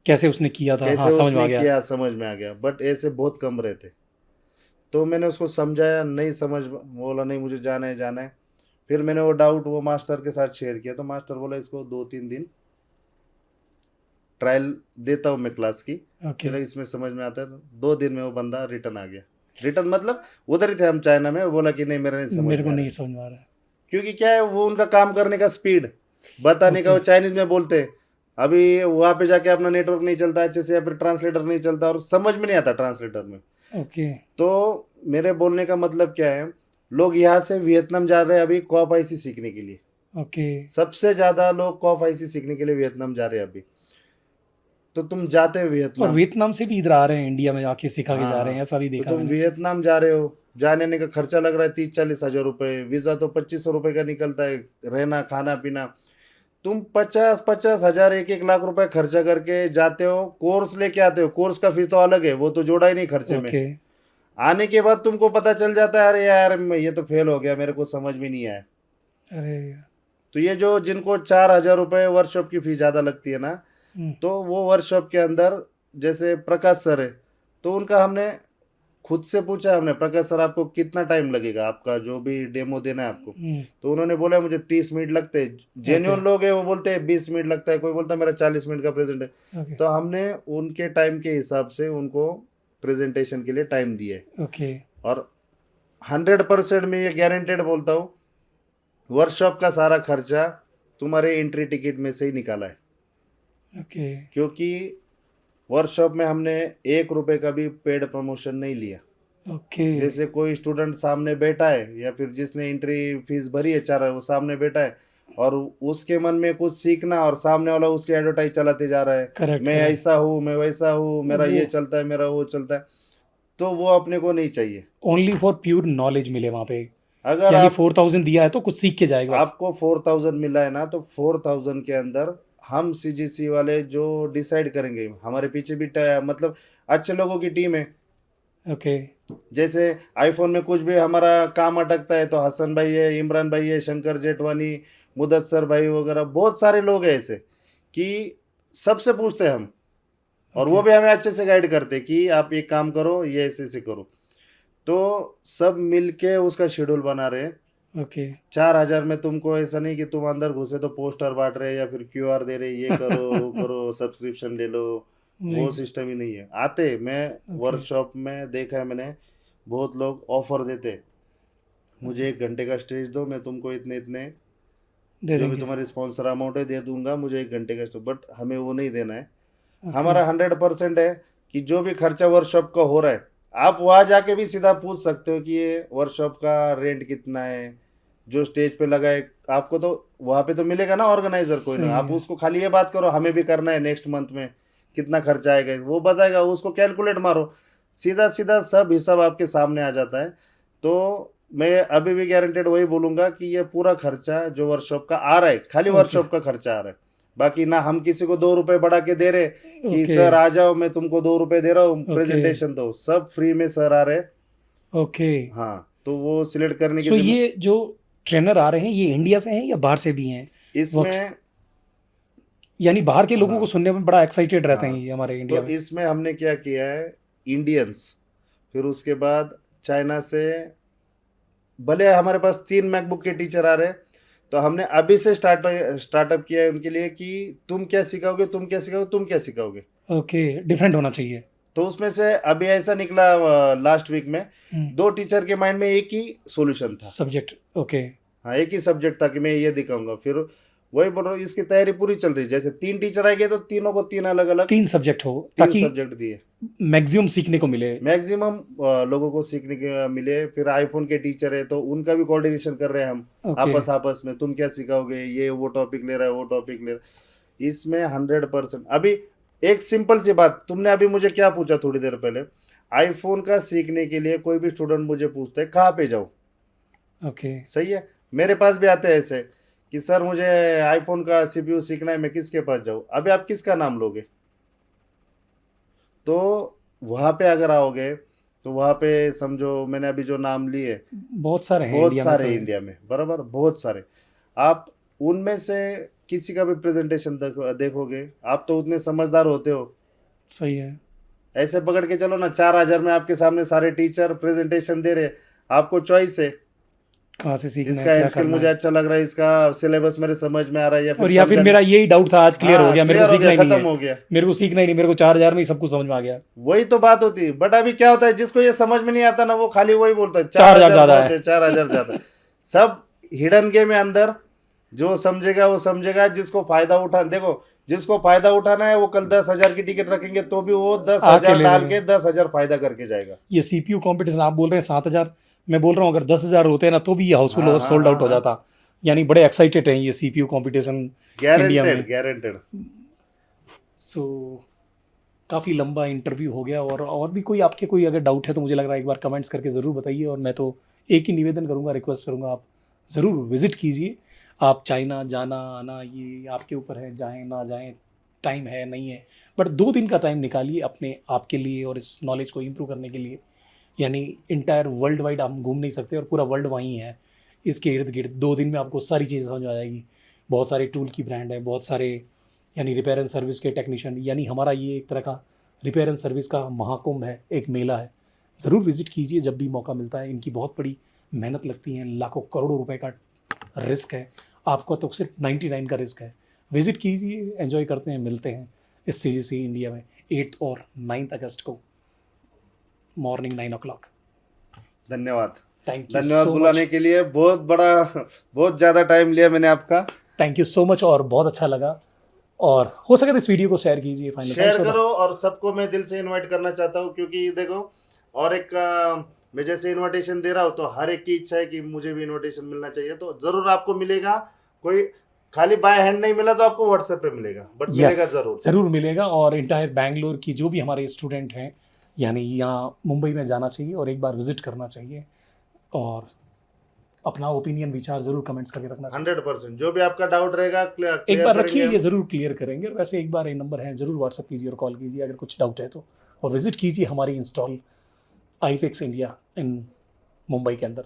कैसे उसने किया था, कैसे हाँ समझ में आ उसने गया। किया समझ में आ गया, बट ऐसे बहुत कम रहते। तो मैंने उसको समझाया, नहीं समझ, बोला नहीं मुझे जाना है जाना है। फिर मैंने वो डाउट वो मास्टर के साथ शेयर किया, तो मास्टर बोला इसको 2-3 दिन ट्रायल देता हूँ मैं क्लास की, ओके। फिर इसमें समझ में आता है। तो 2 दिन में वो बंदा रिटर्न आ गया। रिटर्न मतलब उधर ही थे हम चाइना में, वो बोला कि नहीं मेरा नहीं समझ मेरे में को आ रहा नहीं है। समझ में आ रहा है। क्योंकि क्या है, वो उनका काम करने का स्पीड बताने का, ओके। वो चाइनीज में बोलते हैं, अभी वहाँ पे जाके अपना नेटवर्क नहीं चलता अच्छे से, या फिर ट्रांसलेटर नहीं चलता और समझ में नहीं आता ट्रांसलेटर में। ओके। तो मेरे बोलने का मतलब क्या है, लोग यहाँ से वियतनाम जा रहे हैं अभी कॉप आईसी सीखने के लिए। ओके। सबसे ज़्यादा लोग कॉप आईसी सीखने के लिए वियतनाम जा रहे हैं अभी। तो तुम जाते हो और वियतनाम, वियतनाम से भी इधर आ रहे हैं, इंडिया में आके सिखा के जा रहे हैं, हाँ, ऐसा भी तो देखा तुम मैंने। वियतनाम जा रहे हो, जाने आने का खर्चा लग रहा है 30-40 हज़ार रुपये, वीज़ा तो 2500 रुपये का निकलता है, रहना खाना पीना। तुम 50-50 हज़ार 1-1 लाख रुपए खर्चा करके जाते हो, कोर्स लेके आते हो, कोर्स का फीस तो अलग है, वो तो जोड़ा ही नहीं खर्चे में। ओके। आने के बाद तुमको पता चल जाता है, अरे यार ये तो फेल हो गया, मेरे को समझ में नहीं आया। अरे तो ये जो जिनको 4,000 रुपये वर्कशॉप की फीस ज़्यादा लगती है ना, हम्म, तो वो वर्कशॉप के अंदर जैसे प्रकाश सर है, तो उनका हमने खुद से पूछा, हमने प्रकाश सर आपको कितना टाइम लगेगा, आपका जो भी डेमो देना है आपको। तो उन्होंने बोला मुझे 30 मिनट लगते हैं। जेन्युइन लोग हैं वो बोलते हैं 20 मिनट लगता है, कोई बोलता है मेरा 40 मिनट का प्रेजेंट है। ओके तो हमने उनके टाइम के हिसाब से उनको प्रेजेंटेशन के लिए टाइम दिए, ओके और 100% मैं ये गारंटेड बोलता हूँ, वर्कशॉप का सारा खर्चा तुम्हारे एंट्री टिकट में से ही निकाला है। ओके क्योंकि वर्कशॉप में हमने 1 रुपए का भी पेड प्रमोशन नहीं लिया। ओके जैसे कोई स्टूडेंट सामने बैठा है, या फिर जिसने एंट्री फीस भरी है 4, वो सामने बैठा है और उसके मन में कुछ सीखना, और सामने वाला उसके एडवर्टाइज चलाते जा रहा है, करेक्ट मैं करेक्ट ऐसा हूँ, मैं वैसा हूँ, मेरा वो ये चलता है, मेरा वो चलता है, तो वो अपने को नहीं चाहिए। ओनली फॉर प्योर नॉलेज मिले वहाँ पे, अगर यानी आप 4000 दिया है तो कुछ सीख के जाएगा बस। आपको 4,000 मिला है ना, तो 4,000 के अंदर हम सीजीसी वाले जो डिसाइड करेंगे, हमारे पीछे भी मतलब अच्छे लोगों की टीम है। ओके जैसे आईफोन में कुछ भी हमारा काम अटकता है तो हसन भाई है, इमरान भाई है, शंकर जेठवानी, मुदस्सर भाई वगैरह, बहुत सारे लोग हैं ऐसे कि सबसे पूछते हैं हम, और वो भी हमें अच्छे से गाइड करते हैं कि आप ये काम करो, ये ऐसे ऐसे करो। तो सब मिलके उसका शेड्यूल बना रहे हैं। ओके 4,000 में तुमको ऐसा नहीं कि तुम अंदर घुसे तो पोस्टर बांट रहे या फिर क्यूआर दे रहे, ये करो वो करो, सब्सक्रिप्शन ले लो, वो नहीं सिस्टम ही नहीं है। आते मैं ओके वर्कशॉप में देखा है मैंने, बहुत लोग ऑफर देते, मुझे 1 घंटे का स्टेज दो, मैं तुमको इतने इतने दे जो भी देंगे तुम्हारी स्पॉन्सर अमाउंट है दे दूंगा, मुझे 1 घंटे का स्टेज। बट हमें वो नहीं देना है। ओके हमारा 100% है कि जो भी खर्चा वर्कशॉप का हो रहा है, आप वहाँ जाके भी सीधा पूछ सकते हो कि ये वर्कशॉप का रेंट कितना है, जो स्टेज पे लगा है। आपको तो वहाँ पे तो मिलेगा ना ऑर्गेनाइजर कोई ना, सही आप है उसको खाली ये बात करो हमें भी करना है नेक्स्ट मंथ में, कितना खर्चा आएगा वो बताएगा, उसको कैलकुलेट मारो, सीधा सीधा सब हिसाब आपके सामने आ जाता है। तो मैं अभी भी गारंटेड वही बोलूँगा कि ये पूरा खर्चा जो वर्कशॉप का आ रहा है, खाली ओके वर्कशॉप का खर्चा आ रहा है। बाकी ना हम किसी को 2 रुपए बढ़ा के दे रहे कि ओके सर आ जाओ मैं तुमको 2 रुपए दे रहा हूँ ओके प्रेजेंटेशन दो, सब फ्री में सर आ रहे। ओके हाँ, तो वो सिलेक्ट करने की सो ये जो ट्रेनर आ रहे हैं ये इंडिया से हैं या बाहर से भी हैं वर्क, इसमें, यानी बाहर के लोगों को हाँ सुनने में बड़ा एक्साइटेड रहते हैं हाँ, ये हमारे तो इंडिया में। इसमें हमने क्या किया है, इंडियंस, फिर उसके बाद चाइना से, भले हमारे पास 3 मैकबुक के टीचर आ रहे हैं, तो हमने अभी से स्टार्टअप किया है उनके लिए कि तुम क्या सिखाओगे, तुम क्या सिखाओगे, तुम क्या सिखाओगे। ओके डिफरेंट होना चाहिए। तो उसमें से अभी ऐसा निकला लास्ट वीक में, 2 टीचर के माइंड में एक ही सॉल्यूशन था। सब्जेक्ट ओके हाँ, एक ही सब्जेक्ट था कि मैं ये दिखाऊंगा। फिर वही बोल रहा हूँ, इसकी तैयारी पूरी चल रही है। जैसे 3 टीचर आएंगे तो तीनों को 3 अलग अलग 3 सब्जेक्ट हो 3 ताकि सब्जेक्ट दिए, मैक्सिमम सीखने को मिले। मैक्सिमम लोगों को सीखने के मिले। फिर आईफोन के टीचर है तो उनका भी कोऑर्डिनेशन कर रहे हैं हम ओके आपस आपस में, तुम क्या सिखाओगे, ये वो टॉपिक ले रहा है, वो टॉपिक ले रहा है। इसमें 100%। अभी एक सिंपल सी बात, तुमने अभी मुझे क्या पूछा थोड़ी देर पहले, आईफोन का सीखने के लिए कोई भी स्टूडेंट मुझे पूछता है कहाँ पे जाऊँ, ओके सही है, मेरे पास भी आते हैं ऐसे कि सर मुझे आईफोन का सीपीयू सीखना है, मैं किसके पास जाऊँ। अभी आप किसका नाम लोगे। तो वहाँ पे अगर आओगे तो वहाँ पे समझो मैंने अभी जो नाम लिए, बहुत सारे हैं बहुत इंडिया में तो सारे है। इंडिया में, बराबर बहुत सारे। आप उनमें से किसी का भी प्रेजेंटेशन देखोगे, आप तो उतने समझदार होते हो, सही है ऐसे पकड़ के चलो ना, 4,000 में आपके सामने सारे टीचर प्रेजेंटेशन दे रहे, आपको चॉइस है, कहाँ से सीखना है इसका क्या एंड स्किल करना मुझे है। अच्छा लग रहा है, इसका सिलेबस मेरे समझ में आ रहा है, और या फिर समझा मेरा यही डाउट था आज क्लियर हो हाँ गया, मेरे को क्लियर हो सीखना गया, ही नहीं खत्म है, हो गया। मेरे को सीखना ही नहीं, मेरे को 4000 में ही सब कुछ समझ में आ गया। वही तो बात होती है। बट अभी क्या होता है, जिसको ये समझ में नहीं आता ना, वो खाली वही बोलता है 4000 ज्यादा बहुत है। है, 4,000 ज्यादा है। सब हिडन गेम है अंदर, जो समझेगा वो समझेगा, जिसको फायदा उठा, देखो जिसको फायदा उठाना है वो कल 10,000 की टिकट रखेंगे तो भी वो आके 10,000 ले डाल लेगा। के 10,000 फायदा करके जाएगा। ये सीपीयू कंपटीशन आप बोल रहे हैं 7000, मैं बोल रहा हूँ अगर 10,000 होते हैं ना तो भी ये हाउसफुल हाँ हो, हाँ सोल्ड हाँ आउट हो हाँ, जाता। यानी बड़े एक्साइटेड हैं ये सीपीयू कंपटीशन इंडिया गारंटेड में। गारंटेड। सो काफ़ी लंबा इंटरव्यू हो गया, और भी कोई आपके कोई अगर डाउट है तो मुझे लग रहा है एक बार कमेंट्स करके ज़रूर बताइए। और मैं तो एक ही निवेदन करूँगा, रिक्वेस्ट करूँगा, आप ज़रूर विज़िट कीजिए। आप चाइना जाना आना ये आपके ऊपर है, जाएँ ना जाएँ, टाइम है नहीं है, बट 2 दिन का टाइम निकालिए अपने आप के लिए और इस नॉलेज को इम्प्रूव करने के लिए। यानी इंटायर वर्ल्ड वाइड आप घूम नहीं सकते और पूरा वर्ल्ड वहीं है इसके इर्द गिर्द। 2 दिन में आपको सारी चीज़ें समझ में आ जाएगी। बहुत सारे टूल की ब्रांड है, बहुत सारे यानी रिपेयर एंड सर्विस के टेक्नीशियन, यानी हमारा ये एक तरह का रिपेयर एंड सर्विस का महाकुंभ है, एक मेला है। ज़रूर विज़िट कीजिए जब भी मौका मिलता है। इनकी बहुत बड़ी मेहनत लगती है, लाखों करोड़ों रुपए का रिस्क है, आपको तो सिर्फ 99 का रिस्क है। विज़िट कीजिए, एंजॉय करते हैं, मिलते हैं इस CGC इंडिया में 8 और 9 अगस्त को मॉर्निंग 9 o'clock। धन्यवाद। थैंक यू धन्यवाद सो बुलाने मच। के लिए। बहुत ज़्यादा टाइम लिया मैंने आपका। थैंक यू सो मच और बहुत अच्छा लगा। और हो सके तो इस वीडियो को शेयर कीजिए। फाइनल शेयर करो और सबको मैं दिल से इनवाइट करना चाहता हूँ, क्योंकि देखो और एक मैं जैसे इनविटेशन दे रहा हूँ तो हर एक की इच्छा है कि मुझे भी इनविटेशन मिलना चाहिए, तो ज़रूर आपको मिलेगा। कोई खाली बाय हैंड नहीं मिला तो आपको व्हाट्सएप पे मिलेगा, बट मिलेगा ज़रूर। ज़रूर मिलेगा। और इंटायर बैंगलोर की जो भी हमारे स्टूडेंट हैं, यानी यहाँ मुंबई में जाना चाहिए और एक बार विजिट करना चाहिए और अपना ओपिनियन विचार ज़रूर कमेंट्स करके रखना चाहिए। 100% जो भी आपका डाउट रहेगा एक क्लियर बार करेंगे रखिए, हम। ये ज़रूर क्लियर करेंगे। और वैसे एक बार ये नंबर है, ज़रूर व्हाट्सअप कीजिए और कॉल कीजिए अगर कुछ डाउट है तो। और विजिट कीजिए हमारी install iFix India in Mumbai के अंदर।